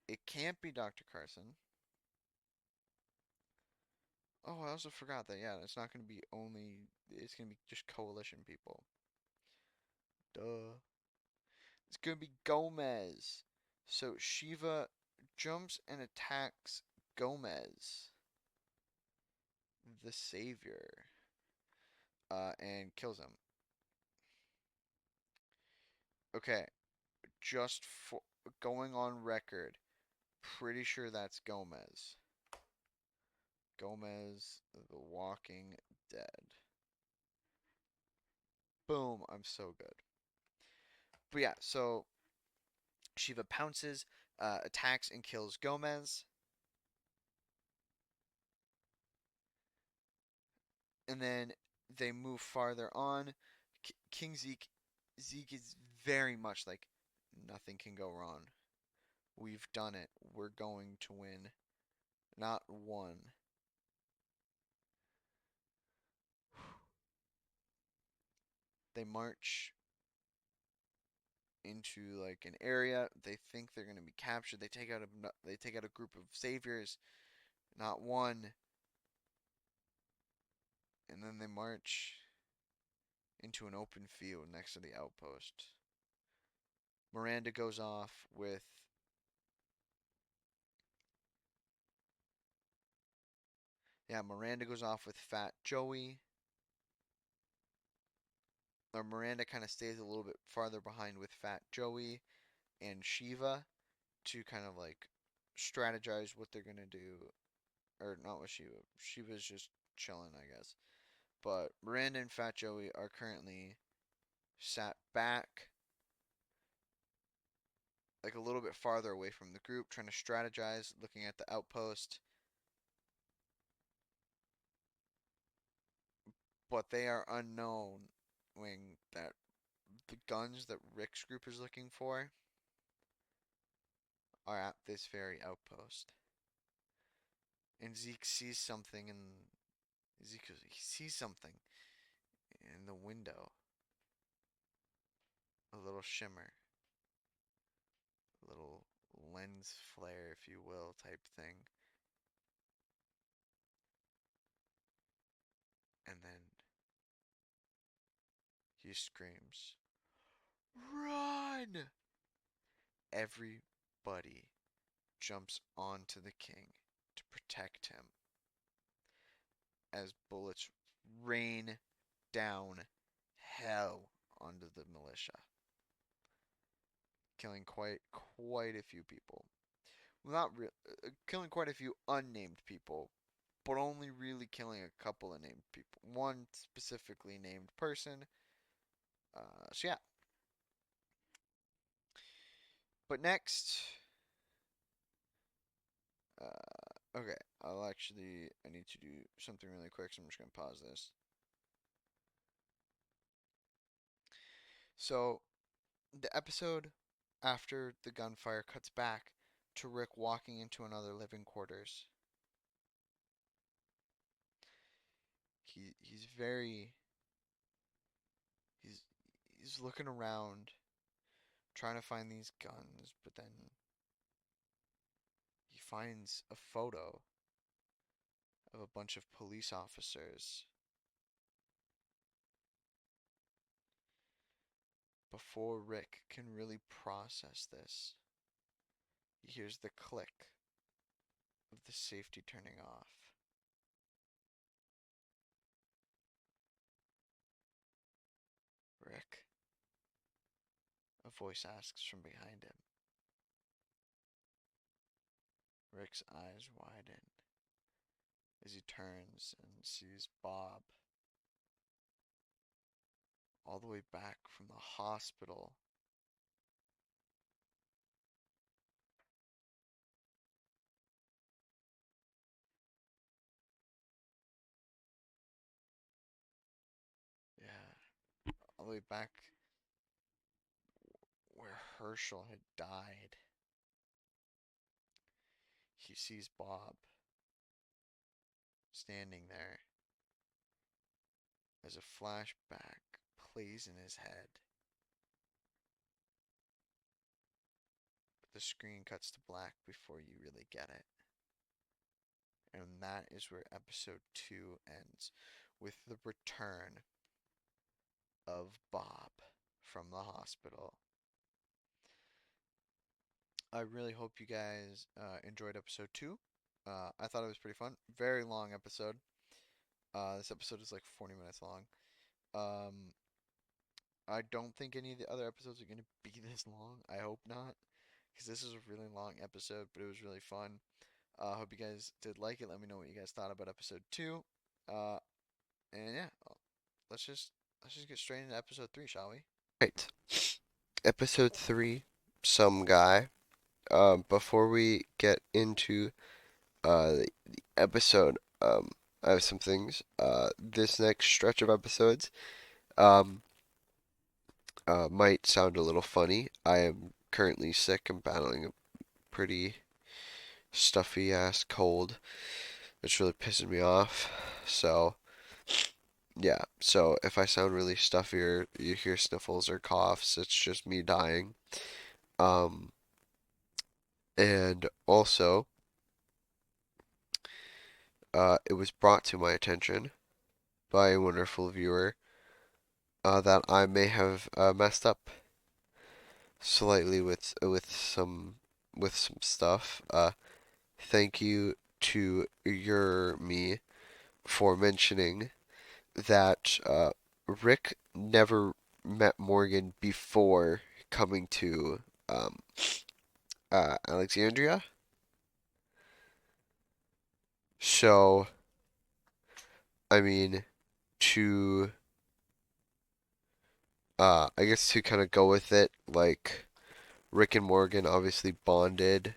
It can't be Dr. Carson. Oh, I also forgot that, yeah, it's not going to be only, it's going to be just coalition people. Duh. It's going to be Gomez. So Shiva jumps and attacks Gomez, the savior, and kills him. Okay, just for going on record, pretty sure that's Gomez. Gomez, The Walking Dead. Boom, I'm so good. But yeah, so Shiva pounces, attacks, and kills Gomez. And then they move farther on. King Zeke is very much like nothing can go wrong. We've done it. We're going to win. Not one. They march into like an area. They think they're going to be captured. They take out a group of saviors. Not one. And then they march into an open field next to the outpost. Miranda goes off with Miranda goes off with Fat Joey. Or Miranda kind of stays a little bit farther behind with Fat Joey and Shiva to kind of like strategize what they're gonna do. Or not with Shiva. Shiva's just chilling, I guess. But Miranda and Fat Joey are currently sat back, like a little bit farther away from the group, trying to strategize, looking at the outpost. But they are unknown when that the guns that Rick's group is looking for are at this very outpost. And Zeke sees something and he sees something in the window. A little shimmer. A little lens flare, if you will, type thing. And then he screams, "Run!" Everybody jumps onto the king to protect him as bullets rain down hell onto the militia, killing quite a few people. Well, not real, killing quite a few unnamed people, but only really killing a couple of named people. One specifically named person. So yeah. But next, okay, I need to do something really quick, so I'm just gonna pause this. So the episode after the gunfire cuts back to Rick walking into another living quarters. he's very he's he's looking around trying to find these guns, but then he finds a photo of a bunch of police officers. Before Rick can really process this, he hears the click of the safety turning off. Rick, a voice asks from behind him. Rick's eyes widen as he turns and sees Bob all the way back from the hospital. Yeah, all the way back where Herschel had died. He sees Bob standing there as a flashback plays in his head. But the screen cuts to black before you really get it. And that is where episode 2 ends, with the return of Bob from the hospital. I really hope you guys enjoyed episode 2. I thought it was pretty fun. Very long episode. This episode is like 40 minutes long. Um, I don't think any of the other episodes are going to be this long. I hope not, because this is a really long episode, but it was really fun. Hope you guys did like it. Let me know what you guys thought about episode 2. Uh, and yeah, let's just get straight into episode 3, shall we? Right. Episode 3, Some Guy. Before we get into the episode, I have some things. This next stretch of episodes um, might sound a little funny. I am currently sick and battling a pretty stuffy ass cold. It's really pissing me off. So, yeah. So, if I sound really stuffy or you hear sniffles or coughs, it's just me dying. Um, and also, it was brought to my attention by a wonderful viewer that I may have messed up slightly with some stuff. Thank you to your me for mentioning that Rick never met Morgan before coming to um, Alexandria. So, I mean, to I guess to kind of go with it, like Rick and Morgan obviously bonded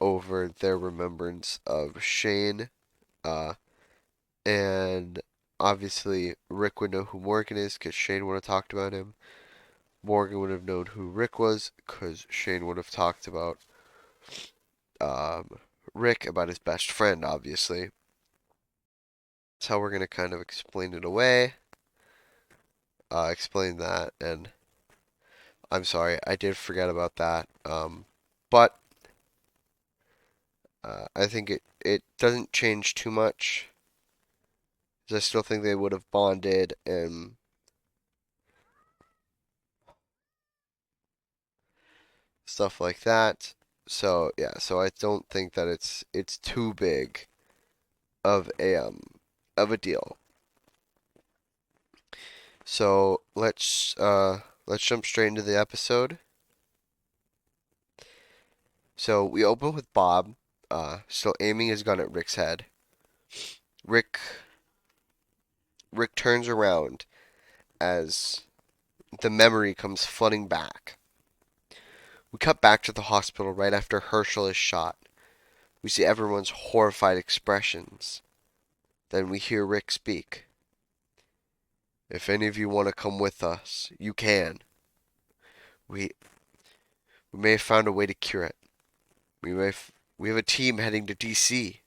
over their remembrance of Shane, uh, and obviously Rick would know who Morgan is because Shane would have talked about him. Morgan would have known who Rick was because Shane would have talked about um, Rick about his best friend, obviously. That's how we're going to kind of explain it away. Explain that, and I'm sorry, I did forget about that. But I think it doesn't change too much. 'Cause I still think they would have bonded and stuff like that. So yeah, so I don't think that it's too big of a deal. So let's jump straight into the episode. So we open with Bob still aiming his gun at Rick's head. Rick Rick turns around as the memory comes flooding back. We cut back to the hospital right after Herschel is shot. We see everyone's horrified expressions. Then we hear Rick speak. If any of you want to come with us, you can. We we may have found a way to cure it. We have a team heading to DC.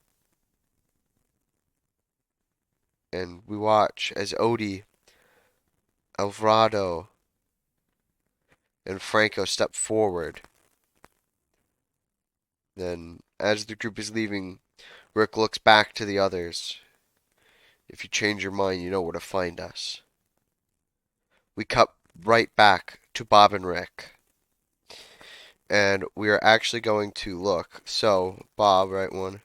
and we watch as Odie, Alvarado, and Franco step forward. Then, as the group is leaving, Rick looks back to the others. If you change your mind, you know where to find us. We cut right back to Bob and Rick. And we are actually going to look. So, Bob, right, 1,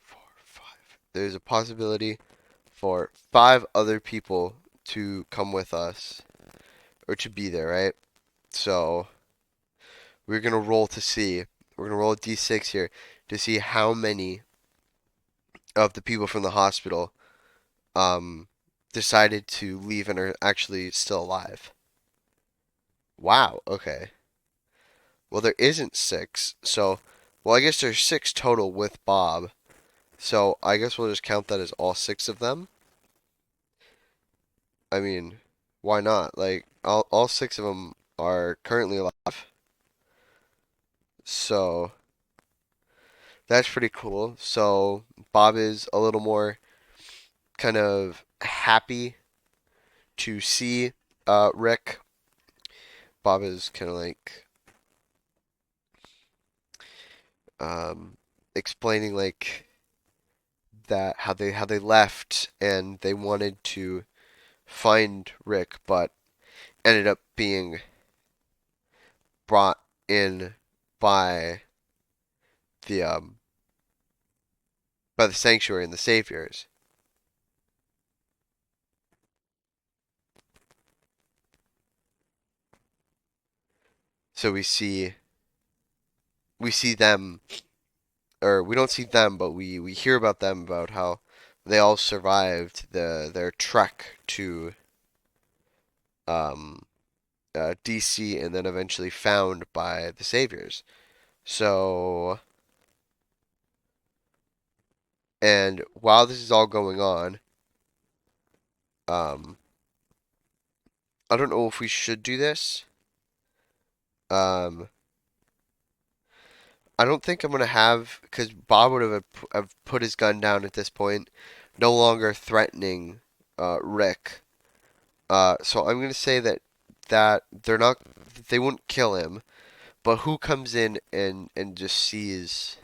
4, 5. There's a possibility for 5 other people to come with us or to be there, right? So, we're going to roll to see. We're going to roll a d6 here to see how many of the people from the hospital um, decided to leave and are actually still alive. Wow, okay. Well, there isn't 6, so, well, I guess there's 6 total with Bob. So, I guess we'll just count that as all 6 of them. I mean, why not? Like, all 6 of them are currently alive. So, that's pretty cool. So, Bob is a little more kind of happy to see Rick. Bob is kind of like um, explaining like that how they left and they wanted to find Rick, but ended up being brought in by the sanctuary and the saviors. So we see them, or we don't see them, but we hear about them about how they all survived their trek to um, DC and then eventually found by the saviors. So, and while this is all going on, um, I don't know if we should do this. Um, I don't think I'm gonna have because Bob would have put his gun down at this point, no longer threatening Rick. So I'm gonna say that they wouldn't kill him, but who comes in and just sees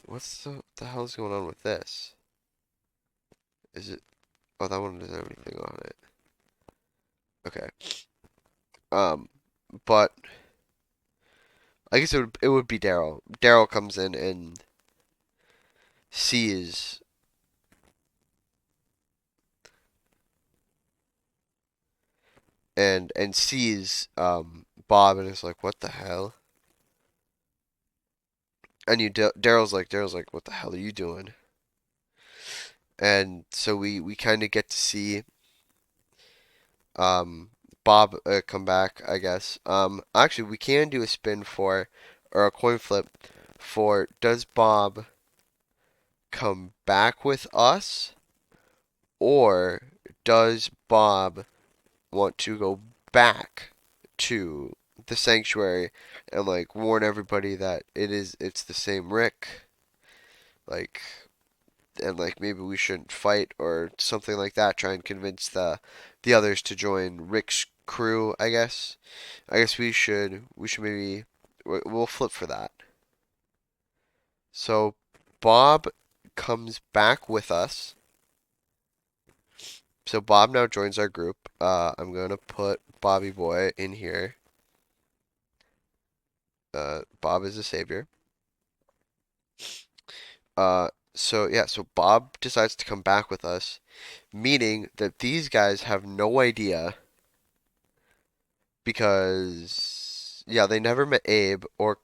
what's the hell's going on with this? Is it? Oh, that one doesn't have anything on it. Okay. Um, but I guess it would be Daryl. Daryl comes in and sees sees Bob and is like, "What the hell?" And Daryl's like, "What the hell are you doing?" And so we kind of get to see um Bob come back, I guess. Actually, we can do a spin for or a coin flip for does Bob come back with us or does Bob want to go back to the sanctuary and like warn everybody that it's the same Rick, like, and like maybe we shouldn't fight or something like that. Try and convince the others to join Rick's crew. I guess we should maybe we'll flip for that. So Bob comes back with us. So Bob now joins our group. I'm gonna put Bobby Boy in here. Bob is a savior. So yeah, so Bob decides to come back with us, meaning that these guys have no idea because yeah, they never met Abe or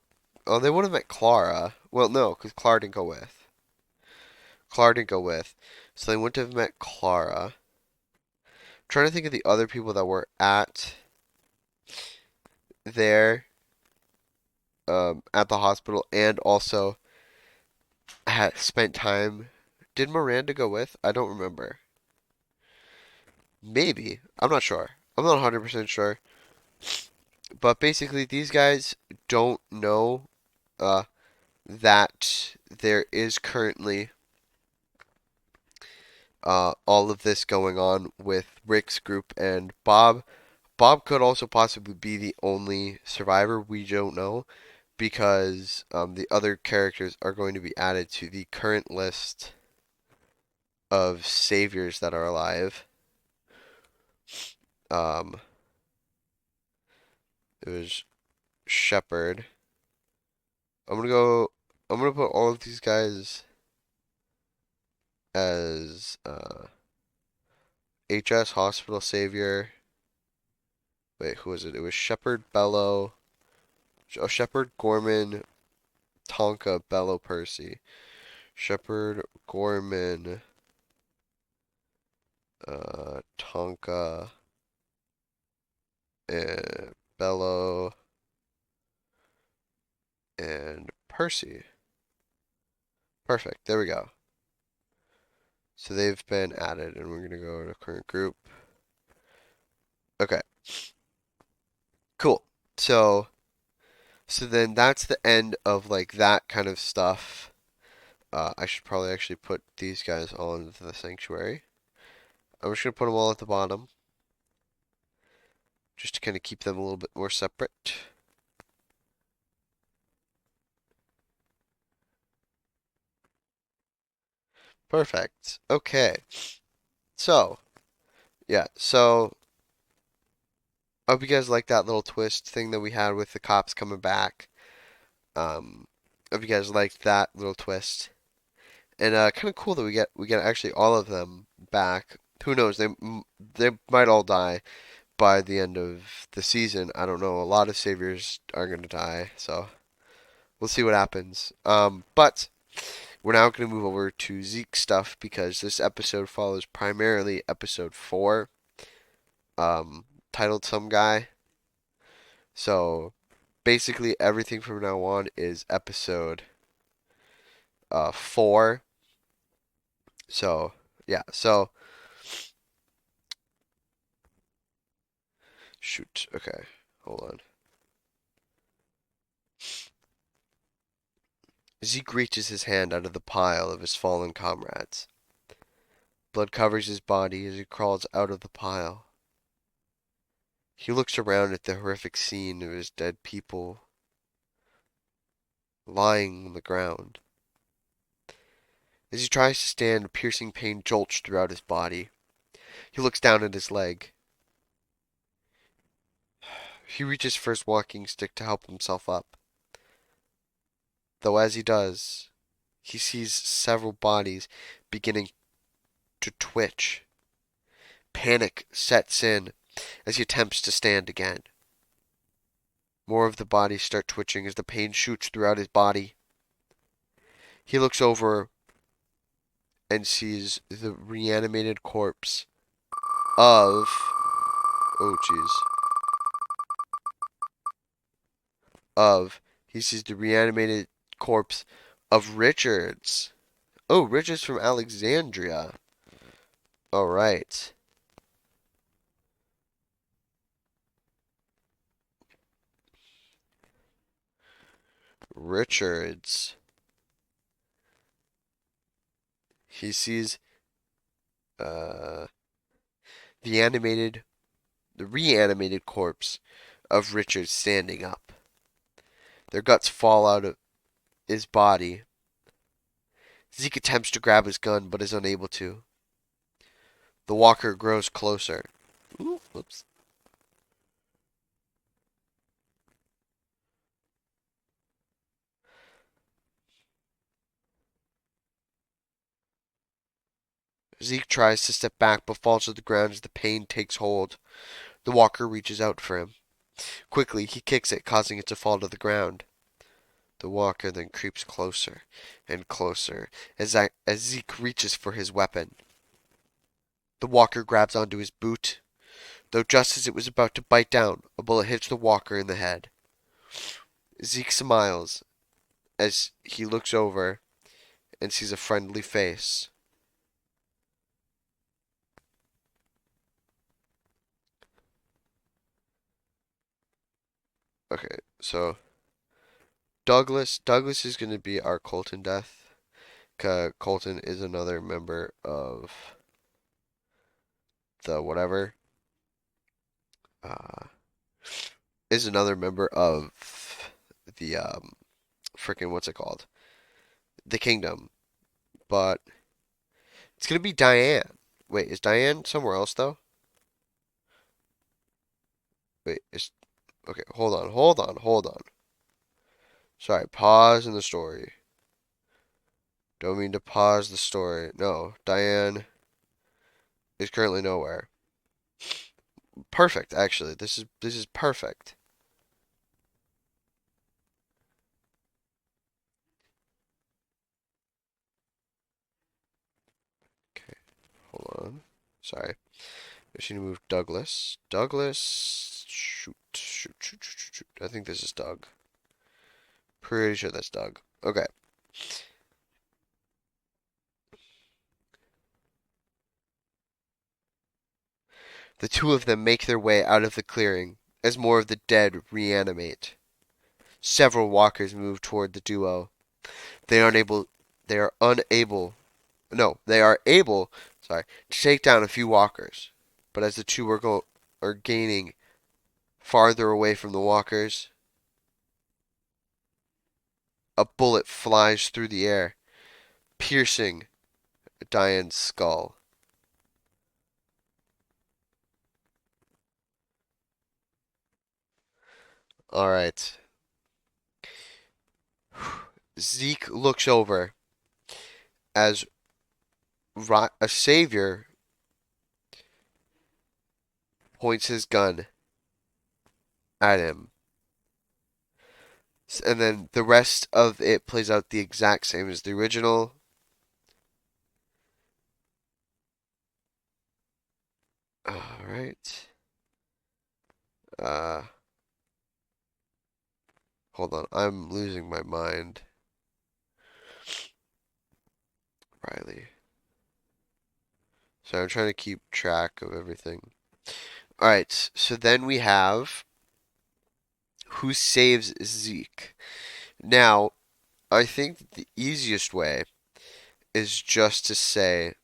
oh, they would have met Clara. Well, no, because Clara didn't go with. Clara didn't go with, so they wouldn't have met Clara. I'm trying to think of the other people that were at there at the hospital and also had spent time. Did Miranda go with? I don't remember. Maybe. I'm not sure. I'm not 100% sure. But basically, these guys don't know uh, that there is currently all of this going on with Rick's group and Bob. Bob could also possibly be the only survivor. We don't know because the other characters are going to be added to the current list of saviors that are alive. Um, it was Shepard. I'm gonna go. I'm gonna put all of these guys as HS Hospital Savior. Wait, who was it? It was Shepard, Bello, Shepard, Gorman, Tonka, Bello, Percy. Shepard, Gorman, Tonka, and Bello, and Percy. Perfect. There we go. So they've been added, and we're gonna go to current group. Okay, cool. So, so then that's the end of like that kind of stuff. I should probably actually put these guys all into the sanctuary. I'm just gonna put them all at the bottom, just to kind of keep them a little bit more separate. Perfect. Okay. So, yeah. So, I hope you guys like that little twist thing that we had with the cops coming back. I hope you guys liked that little twist. And kind of cool that we get actually all of them back. Who knows? They might all die by the end of the season. I don't know. A lot of saviors are gonna die, so we'll see what happens. But we're now gonna move over to Zeke stuff because this episode follows primarily episode 4, um, titled "Some Guy." So basically, everything from now on is episode 4. So yeah. So shoot. Okay. Hold on. Zeke reaches his hand out of the pile of his fallen comrades. Blood covers his body as he crawls out of the pile. He looks around at the horrific scene of his dead people lying on the ground. As he tries to stand, a piercing pain jolts throughout his body. He looks down at his leg. He reaches for his walking stick to help himself up. Though as he does, he sees several bodies beginning to twitch. Panic sets in as he attempts to stand again. More of the bodies start twitching as the pain shoots throughout his body. He looks over and sees the reanimated corpse of. Oh, jeez. Of. He sees the reanimated corpse of Richards. Oh, Richards from Alexandria. Alright. Richards. He sees uh, the animated, the reanimated corpse of Richards standing up. Their guts fall out of his body. Zeke attempts to grab his gun but is unable to. The walker grows closer. Ooh, whoops. Zeke tries to step back but falls to the ground as the pain takes hold. The walker reaches out for him. Quickly, he kicks it, causing it to fall to the ground. The walker then creeps closer and closer as Zeke reaches for his weapon. The walker grabs onto his boot, though just as it was about to bite down, a bullet hits the walker in the head. Zeke smiles as he looks over and sees a friendly face. Okay, so Douglas is going to be our Colton death. Colton is another member of the whatever, uh, is another member of the freaking what's it called? The kingdom. But it's gonna be Diane. Wait, is Diane somewhere else though? Wait, is okay. Hold on. Sorry, pause in the story. Don't mean to pause the story. No, Diane is currently nowhere. Perfect, actually. This is perfect. Okay, hold on. Sorry. I just need to move Douglas. Douglas. Shoot. I think this is Doug. Pretty sure that's Doug. Okay. The two of them make their way out of the clearing as more of the dead reanimate. Several walkers move toward the duo. They are unable. They are unable. No, they are able. Sorry, to take down a few walkers, but as the two are gaining farther away from the walkers, a bullet flies through the air, piercing Diane's skull. All right. Zeke looks over as a savior points his gun at him. And then the rest of it plays out the exact same as the original. All right. Uh, hold on. I'm losing my mind. Riley. So I'm trying to keep track of everything. All right. So then we have who saves Zeke. Now, I think the easiest way is just to say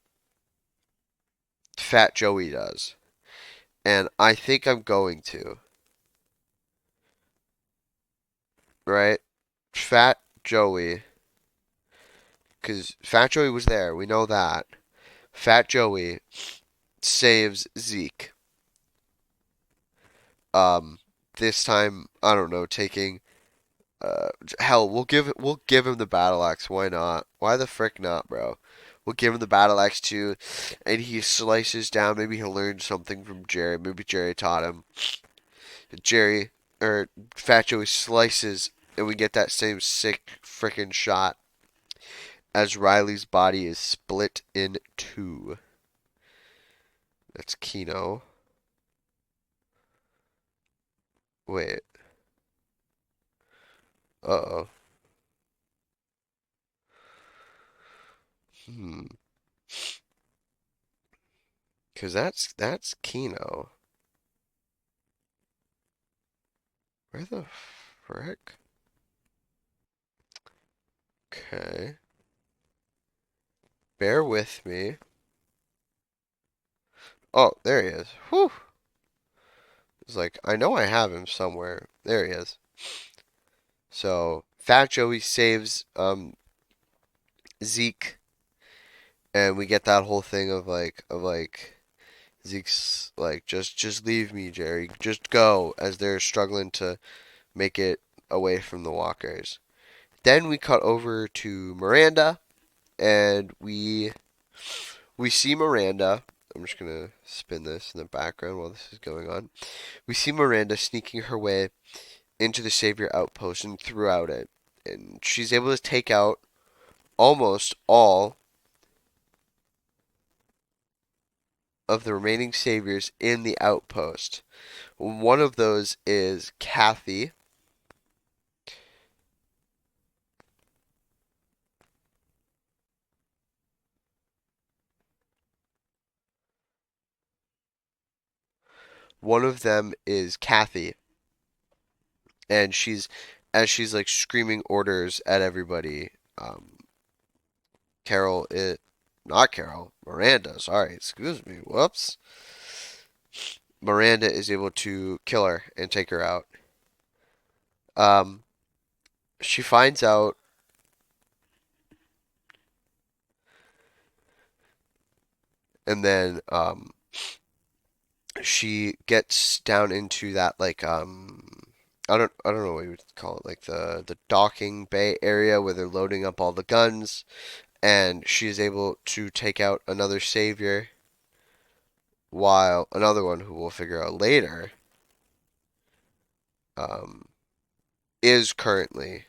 Fat Joey does. And I think I'm going to, right? Fat Joey, because Fat Joey was there. We know that. Fat Joey saves Zeke. Um, this time, I don't know, taking hell, we'll give him the battle axe. Why not? Why the frick not, bro? We'll give him the battle axe too, and he slices down. Maybe he'll learn something from Jerry. Maybe Jerry taught him. Jerry or Fat Joey slices, and we get that same sick frickin' shot as Riley's body is split in two. That's Kino. Wait. Uh-oh. Hmm. Cause that's Kino. Where the frick? Okay. Bear with me. Oh, there he is. Whew. It's like, I know I have him somewhere. There he is. So, Fat Joey saves Zeke, and we get that whole thing of like Zeke's like, just leave me, Jerry. Just go, as they're struggling to make it away from the walkers. Then we cut over to Miranda, and we see Miranda. I'm just gonna spin this in the background while this is going on. We see Miranda sneaking her way into the Savior outpost and throughout it. And she's able to take out almost all of the remaining Saviors in the outpost. One of those is Kathy. One of them is Kathy, and she's like screaming orders at everybody. Um, Carol, not Carol, Miranda. Sorry, excuse me. Whoops. Miranda is able to kill her and take her out. Um, she finds out, and then she gets down into that like I don't know what you would call it, like the docking bay area where they're loading up all the guns, and she is able to take out another savior, while another one who we'll figure out later um, is currently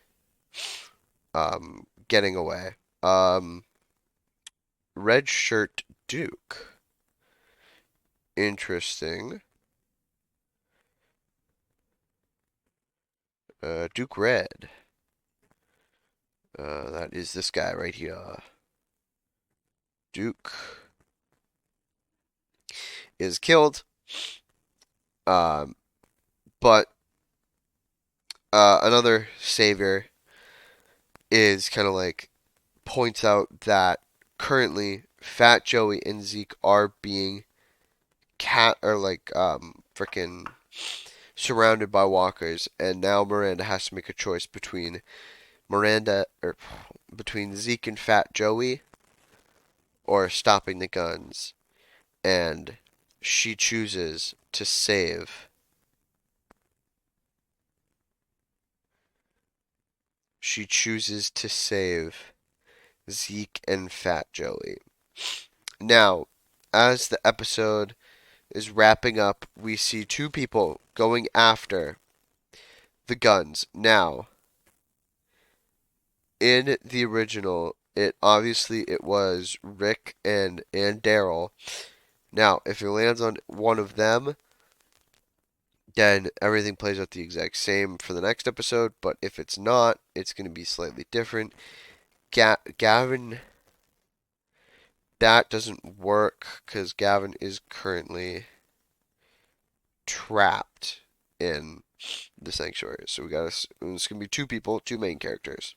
getting away. Um, Red Shirt Duke. Interesting. Duke Red. That is this guy right here. Duke is killed. Um, but another savior is kind of like points out that currently Fat Joey and Zeke are being cat or like freaking surrounded by walkers, and now Miranda has to make a choice between Miranda or between Zeke and Fat Joey or stopping the guns, and she chooses to save. She chooses to save Zeke and Fat Joey. Now, as the episode is wrapping up, we see two people going after the guns. Now, in the original, it was Rick and Daryl. Now, if it lands on one of them, then everything plays out the exact same for the next episode. But if it's not, it's going to be slightly different. Gavin, that doesn't work because Gavin is currently trapped in the sanctuary. So it's going to be two people, two main characters.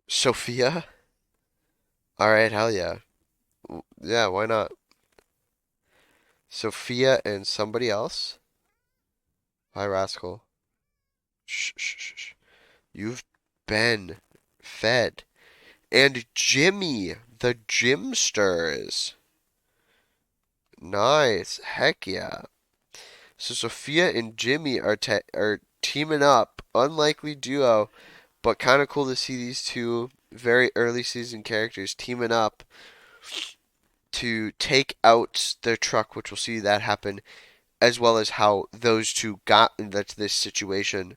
Sophia? Alright, hell yeah. Yeah, why not? Sophia and somebody else? Hi, Rascal. Shh, shh, shh, shh. You've been fed. And Jimmy, the Gymsters. Nice. Heck yeah. So Sophia and Jimmy are teaming up. Unlikely duo, but kind of cool to see these two very early season characters teaming up to take out their truck, which we'll see that happen, as well as how those two got into this situation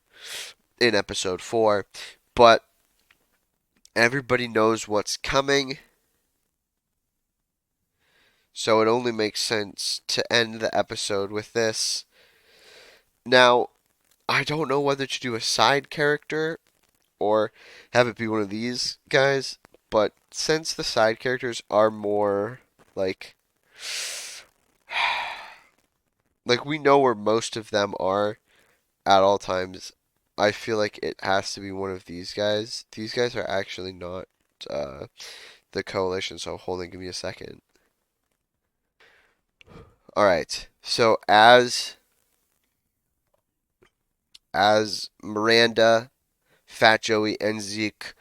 in episode 4. But everybody knows what's coming, so it only makes sense to end the episode with this. Now, I don't know whether to do a side character or have it be one of these guys, but since the side characters are more like like we know where most of them are at all times, I feel like it has to be one of these guys. These guys are actually not uh, the coalition, so hold on, give me a second. All right. So as Miranda, Fat Joey, and Zeke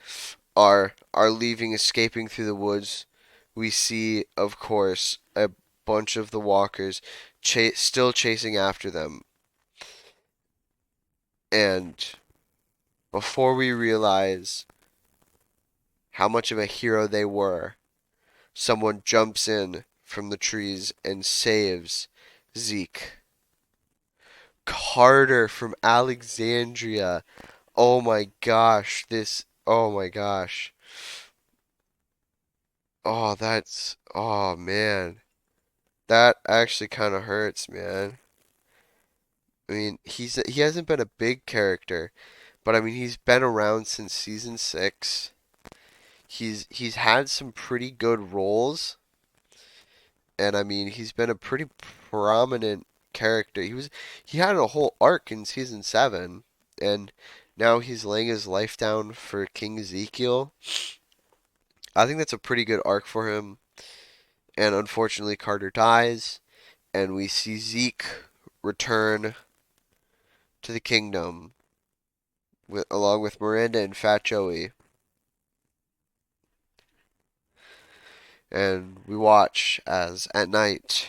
are leaving, escaping through the woods, we see, of course, a bunch of the walkers still chasing after them. And before we realize how much of a hero they were, someone jumps in from the trees and saves Zeke. Carter from Alexandria. Oh my gosh, oh my gosh. Oh man. That actually kind of hurts, man. I mean, he hasn't been a big character, but I mean, he's been around since season 6. He's had some pretty good roles, and I mean, he's been a pretty prominent character. He had a whole arc in season 7, and now he's laying his life down for King Ezekiel. I think that's a pretty good arc for him, and unfortunately Carter dies, and we see Zeke return to the kingdom along with Miranda and Fat Joey, and we watch as at night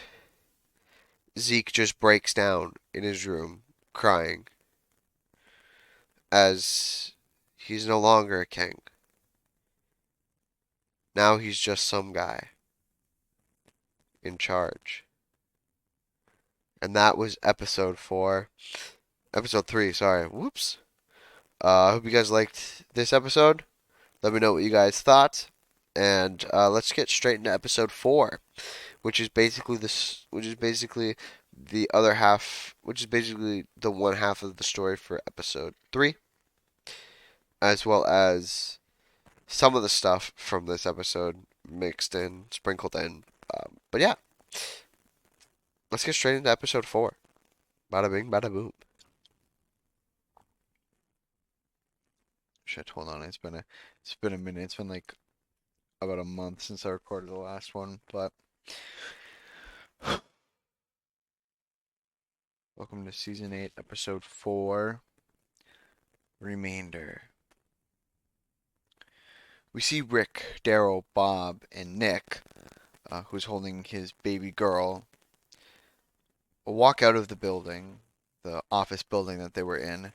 Zeke just breaks down in his room crying as he's no longer a king. Now he's just some guy in charge. And that was episode 4. Episode 3, sorry. Whoops. I hope you guys liked this episode. Let me know what you guys thought. And let's get straight into episode 4, which is basically the other half, which is basically the one half of the story for episode 3, as well as some of the stuff from this episode mixed in, sprinkled in. But yeah, let's get straight into episode 4. Bada bing, bada boom. Shit, hold on. It's been a minute. It's been like about a month since I recorded the last one, but welcome to season 8, episode 4, Remainder. We see Rick, Daryl, Bob, and Nick, who's holding his baby girl, walk out of the building, the office building that they were in.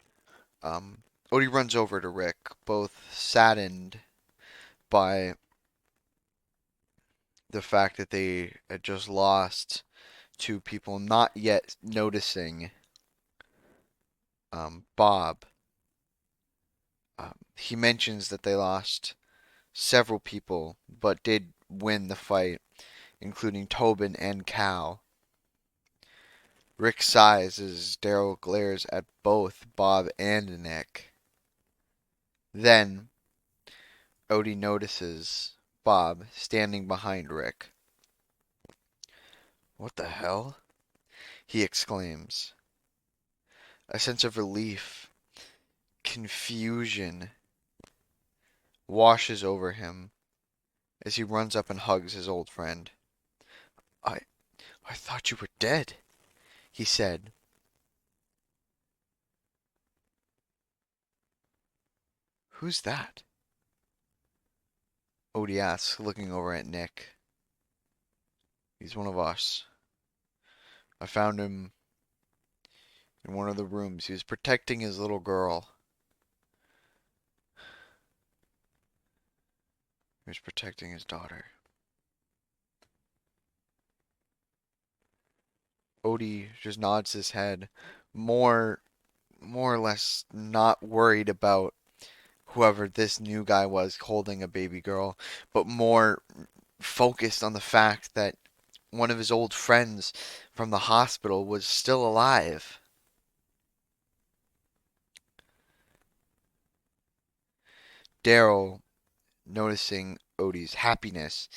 Odie runs over to Rick, both saddened by the fact that they had just lost two people, not yet noticing Bob. He mentions that they lost several people, but did win the fight, including Tobin and Cal. Rick sighs as Daryl glares at both Bob and Nick. Then, Odie notices Bob standing behind Rick. "What the hell?" he exclaims. A sense of relief, confusion washes over him as he runs up and hugs his old friend. I I thought you were dead," he said. "Who's that?" Odie asks, looking over at Nick. "He's one of us. I found him in one of the rooms. He was protecting his little girl. He was protecting his daughter." Odie just nods his head, more more or less not worried about whoever this new guy was holding a baby girl, but more focused on the fact that one of his old friends from the hospital was still alive. Daryl, noticing Odie's happiness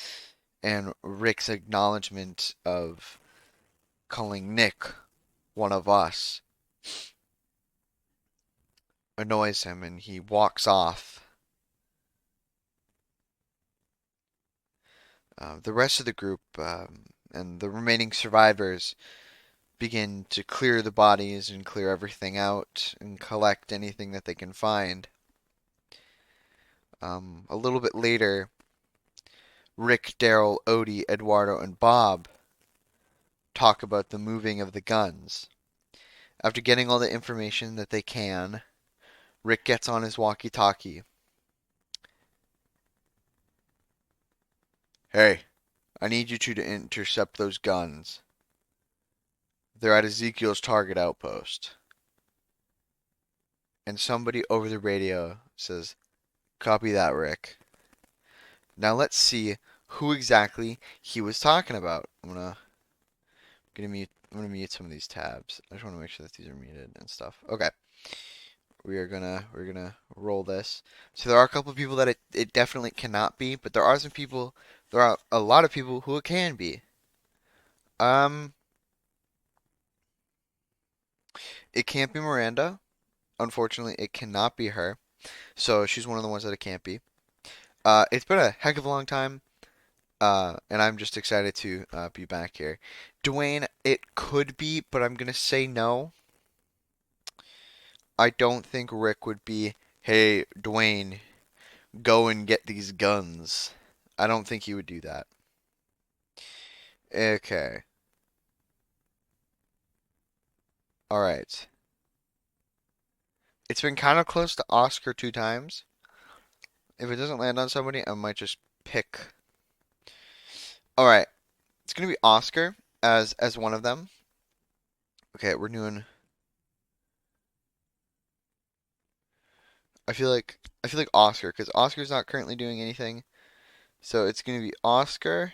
and Rick's acknowledgement of calling Nick one of us, annoys him and he walks off. The rest of the group and the remaining survivors begin to clear the bodies and clear everything out and collect anything that they can find. A little bit later, Rick, Daryl, Odie, Eduardo, and Bob talk about the moving of the guns. After getting all the information that they can, Rick gets on his walkie-talkie. "Hey, I need you two to intercept those guns. They're at Ezekiel's target outpost." And somebody over the radio says, "Copy that, Rick." Now let's see who exactly he was talking about. I'm gonna mute some of these tabs. I just want to make sure that these are muted and stuff. Okay. We're gonna roll this. So there are a couple of people that it definitely cannot be, but there are a lot of people who it can be. Um it can't be Miranda. Unfortunately, it cannot be her. So she's one of the ones that it can't be. It's been a heck of a long time. And I'm just excited to be back here. Dwayne, it could be, but I'm gonna say no. I don't think Rick would be, hey, Dwayne, go and get these guns. I don't think he would do that. Okay. All right. It's been kind of close to Oscar 2 times. If it doesn't land on somebody, I might just pick. All right. It's gonna be Oscar as one of them. Okay, we're doing. I feel like Oscar because Oscar's not currently doing anything. So it's gonna be Oscar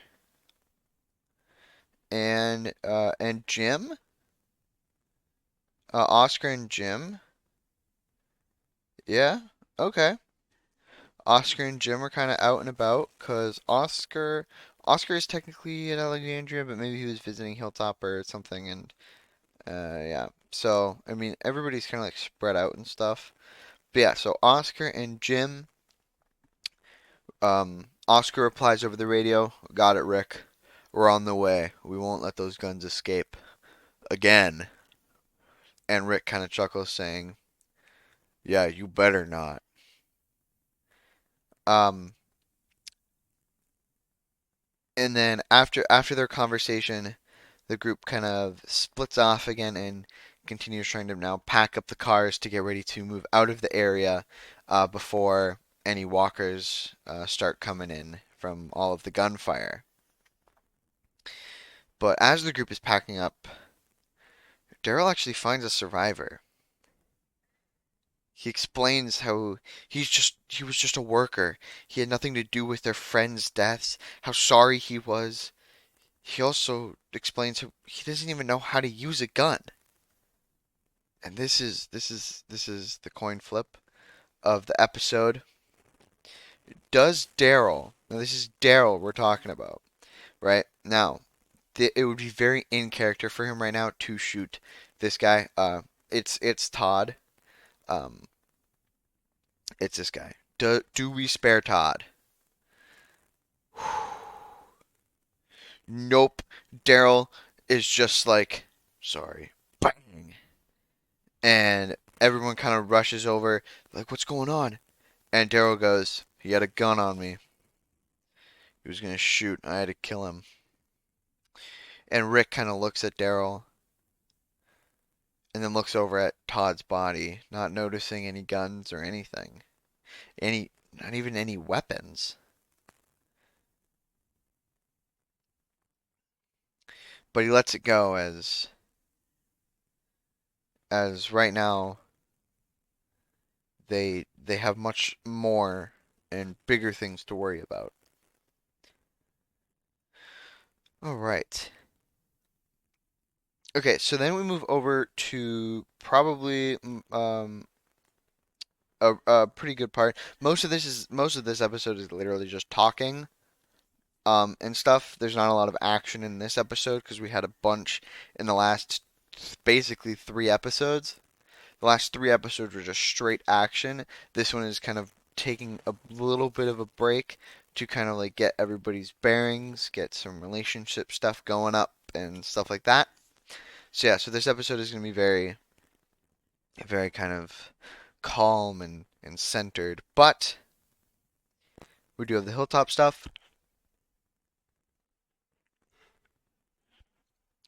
and Jim. Oscar and Jim. Yeah. Okay. Oscar and Jim are kind of out and about because Oscar is technically in Alexandria, but maybe he was visiting Hilltop or something, and yeah. So I mean, everybody's kind of like spread out and stuff. But yeah, so Oscar and Jim. Oscar replies over the radio, "Got it, Rick. We're on the way. We won't let those guns escape again." And Rick kind of chuckles, saying, "Yeah, you better not." Um, and then after their conversation, the group kind of splits off again and continues trying to now pack up the cars to get ready to move out of the area before any walkers start coming in from all of the gunfire. But as the group is packing up, Daryl actually finds a survivor. He explains how he was just a worker. He had nothing to do with their friends' deaths, how sorry he was. He also explains how he doesn't even know how to use a gun. And this is the coin flip of the episode. Does Daryl, now this is Daryl we're talking about, right? Now, it would be very in character for him right now to shoot this guy. It's Todd. Um, it's this guy. Do we spare Todd? Nope. Daryl is just like, sorry. Bang. And everyone kind of rushes over, like, what's going on? And Daryl goes, he had a gun on me. He was going to shoot. I had to kill him. And Rick kind of looks at Daryl and then looks over at Todd's body, not noticing any guns or anything. Not even any weapons. But he lets it go as right now they have much more and bigger things to worry about. All right. Okay, so then we move over to probably a pretty good part. Most of this episode is literally just talking and stuff. There's not a lot of action in this episode because we had a bunch in the last basically 3 episodes. The last 3 episodes were just straight action. This one is kind of taking a little bit of a break to kind of like get everybody's bearings, get some relationship stuff going up and stuff like that. So yeah, so this episode is going to be very kind of calm and centered, but we do have the hilltop stuff,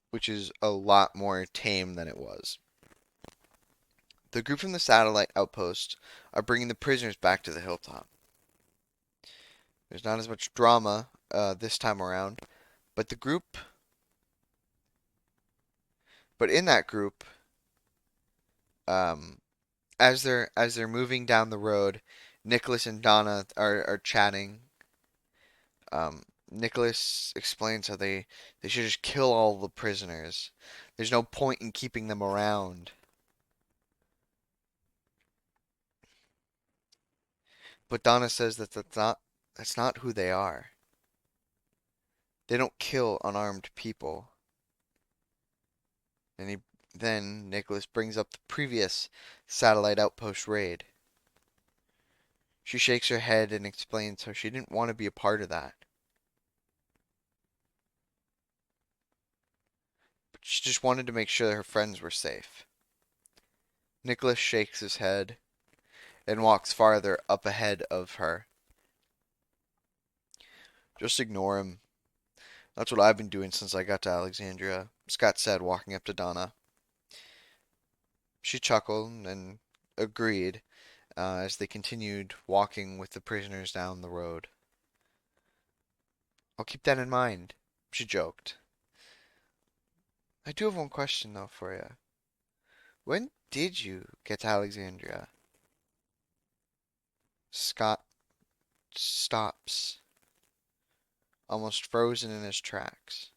which is a lot more tame than it was. The group from the satellite outpost are bringing the prisoners back to the hilltop. There's not as much drama this time around, but but in that group, um, as they're moving down the road, Nicholas and Donna are chatting. Nicholas explains how they should just kill all the prisoners. There's no point in keeping them around. But Donna says that that's not who they are. They don't kill unarmed people. And then Nicholas brings up the previous satellite outpost raid. She shakes her head and explains how she didn't want to be a part of that. She just wanted to make sure her friends were safe. Nicholas shakes his head and walks farther up ahead of her. Just ignore him. That's what I've been doing since I got to Alexandria, Scott said, walking up to Donna. She chuckled and agreed as they continued walking with the prisoners down the road. I'll keep that in mind, she joked. I do have one question, though, for you. When did you get to Alexandria? Scott stops, almost frozen in his tracks.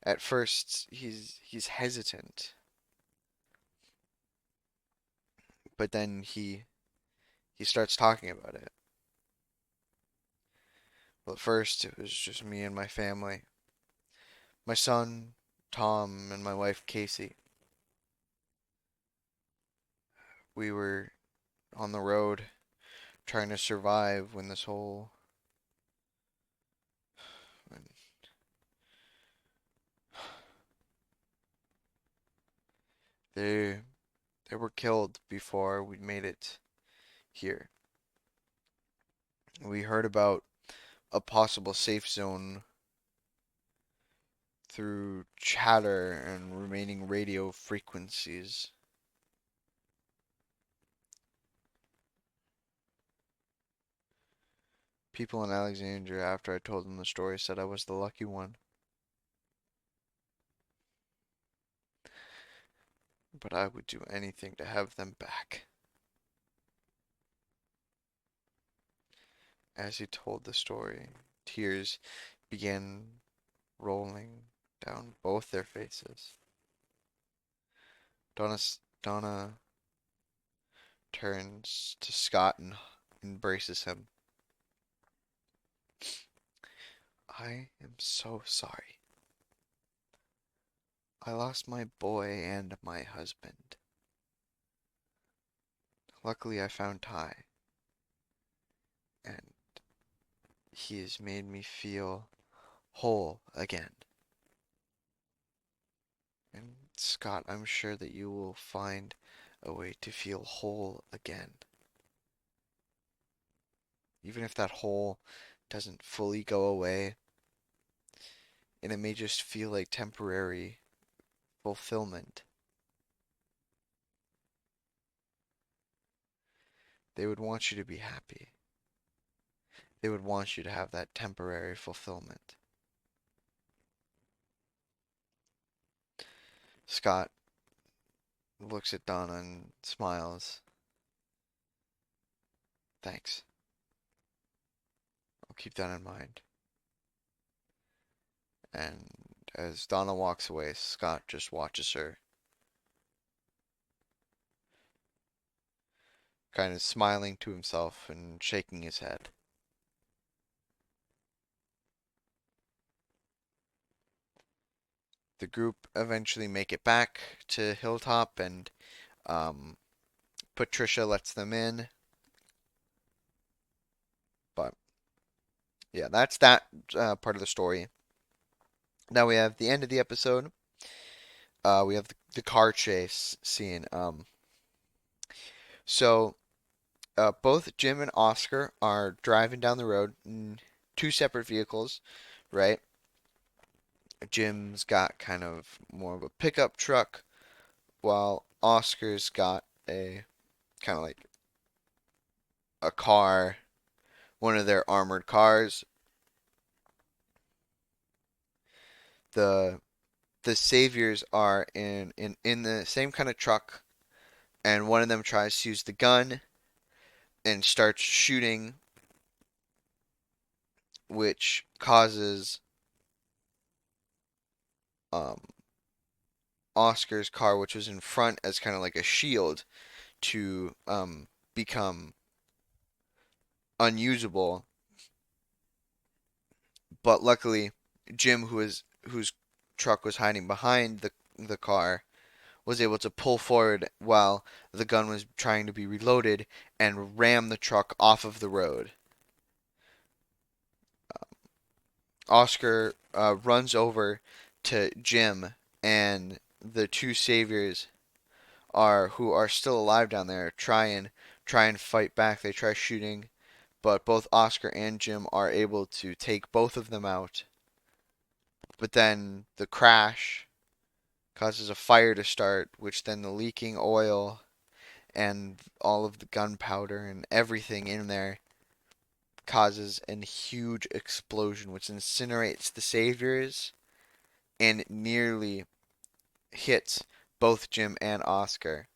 At first, he's hesitant, but then he starts talking about it. Well, at first, it was just me and my family. My son, Tom, and my wife, Casey. We were on the road trying to survive when this whole. When they they were killed before we made it here. We heard about a possible safe zone through chatter and remaining radio frequencies. People in Alexandria, after I told them the story, said I was the lucky one. But I would do anything to have them back. As he told the story, tears began rolling down both their faces. Donna turns to Scott and embraces him. I am so sorry. I lost my boy and my husband. Luckily, I found Ty, and he has made me feel whole again. And Scott, I'm sure that you will find a way to feel whole again. Even if that hole doesn't fully go away, and it may just feel like temporary fulfillment. They would want you to be happy. They would want you to have that temporary fulfillment. Scott looks at Donna and smiles. Thanks. I'll keep that in mind. And as Donna walks away, Scott just watches her, kind of smiling to himself and shaking his head. The group eventually make it back to Hilltop, and um, Patricia lets them in. But yeah, that's that part of the story. Now we have the end of the episode. We have the car chase scene. So both Jim and Oscar are driving down the road in two separate vehicles, right? Jim's got kind of more of a pickup truck, while Oscar's got a kind of like a car, one of their armored cars. The the saviors are in the same kind of truck, and one of them tries to use the gun and starts shooting, which causes um, Oscar's car, which was in front as kind of like a shield, to become unusable. But luckily, Jim, whose truck was hiding behind the car, was able to pull forward while the gun was trying to be reloaded and ram the truck off of the road. Oscar runs over to Jim, and the two saviors are who are still alive down there try and fight back. They try shooting, but both Oscar and Jim are able to take both of them out. But then the crash causes a fire to start, which then the leaking oil and all of the gunpowder and everything in there causes a huge explosion, which incinerates the saviors and nearly hits both Jim and Oscar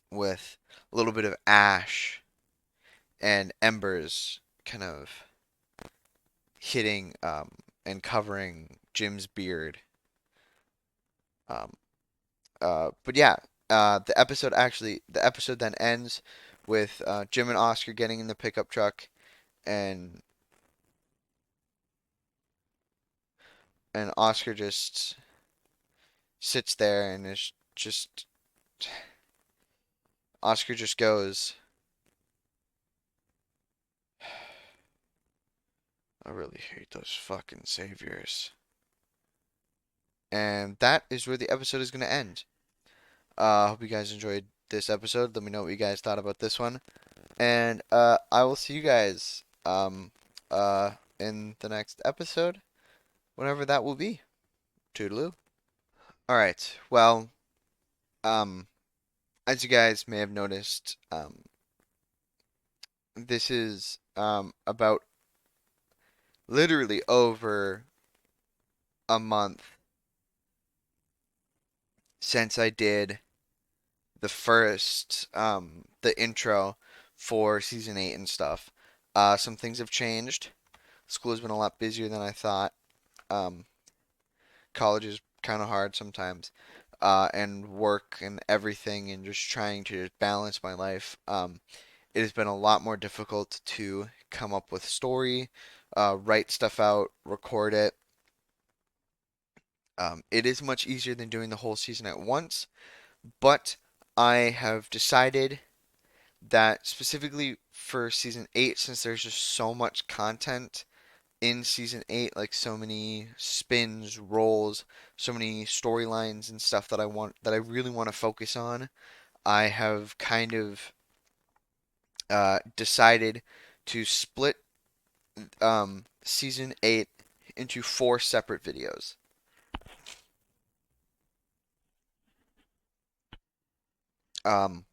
with a little bit of ash and embers kind of hitting and covering Jim's beard. Um, but yeah, the episode then ends with Jim and Oscar getting in the pickup truck, and Oscar just sits there and is just Oscar just goes, I really hate those fucking saviors. And that is where the episode is going to end. I hope you guys enjoyed this episode. Let me know what you guys thought about this one. And I will see you guys in the next episode, whenever that will be. Toodaloo. Alright, well, um, as you guys may have noticed, this is about literally over a month since I did the intro for season 8 and stuff. Some things have changed. School has been a lot busier than I thought. Um, College is kind of hard sometimes. And work and everything, and just trying to balance my life. It has been a lot more difficult to come up with story, write stuff out, record it. It is much easier than doing the whole season at once, but I have decided that specifically for season 8, since there's just so much content in season 8, like so many spins, roles, so many storylines and stuff that I really want to focus on, I have kind of decided to split season 8 into 4 separate videos. Um,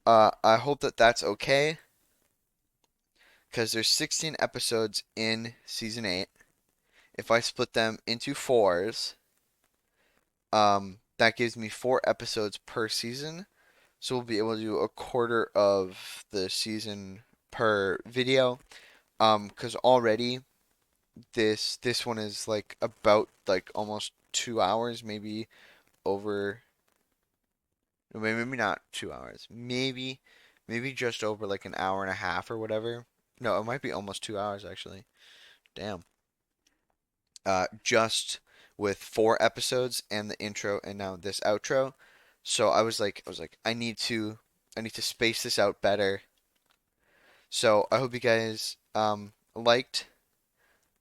I hope that that's okay, because there's 16 episodes in season 8. If I split them into fours, that gives me 4 episodes per season. So we'll be able to do a quarter of the season per video. Because already this one is like about like almost 2 hours, maybe over, maybe not 2 hours, maybe just over like an hour and a half or whatever. No, it might be almost 2 hours actually. Damn. Just with 4 episodes and the intro and now this outro. So I was like, I need to space this out better. So I hope you guys liked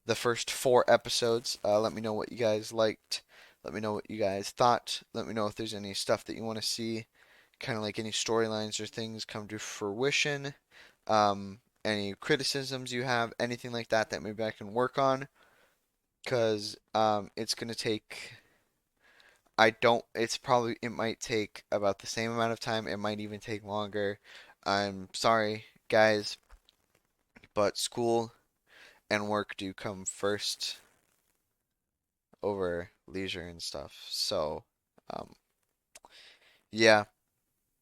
the first 4 episodes. Let me know what you guys liked. Let me know what you guys thought. Let me know if there's any stuff that you want to see, kind of like any storylines or things come to fruition. Any criticisms you have, anything like that that maybe I can work on, because it's gonna take. I don't. It's probably it might take about the same amount of time. It might even take longer. I'm sorry, guys, but school and work do come first over leisure and stuff. So, um, yeah.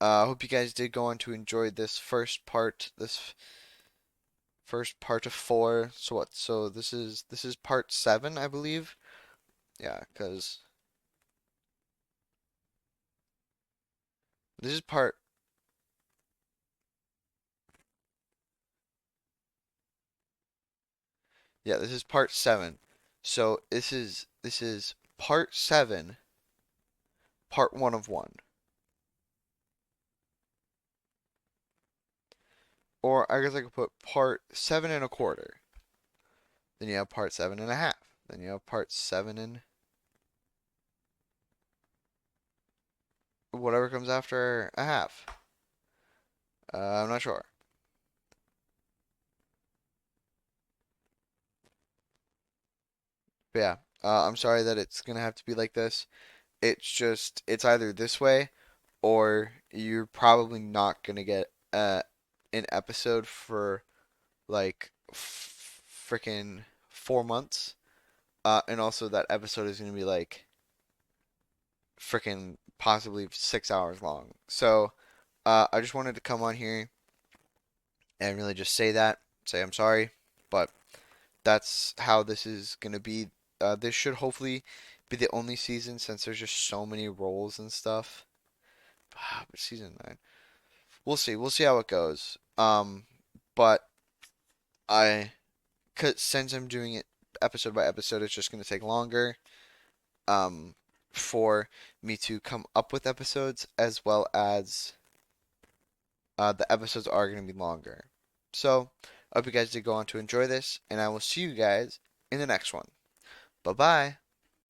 I hope you guys did go on to enjoy this first part of 4. So what? So this is part 7, I believe. Yeah, because this is part. Yeah, this is part 7. So this is part 7, part 1 of 1. Or I guess I could put part 7 and a quarter. Then you have part 7.5. Then you have part 7 and whatever comes after a half. I'm not sure. But yeah, I'm sorry that it's gonna have to be like this. It's either this way or you're probably not gonna get an episode for like freaking 4 months. And also that episode is gonna be like freaking possibly 6 hours long. So I just wanted to come on here and really just say I'm sorry, but that's how this is gonna be. This should hopefully be the only season since there's just so many roles and stuff. But season 9, we'll see. We'll see how it goes. But I, cause since I'm doing it episode by episode, it's just gonna take longer. Um, for me to come up with episodes as well as the episodes are gonna be longer. So I hope you guys did go on to enjoy this, and I will see you guys in the next one. Bye bye.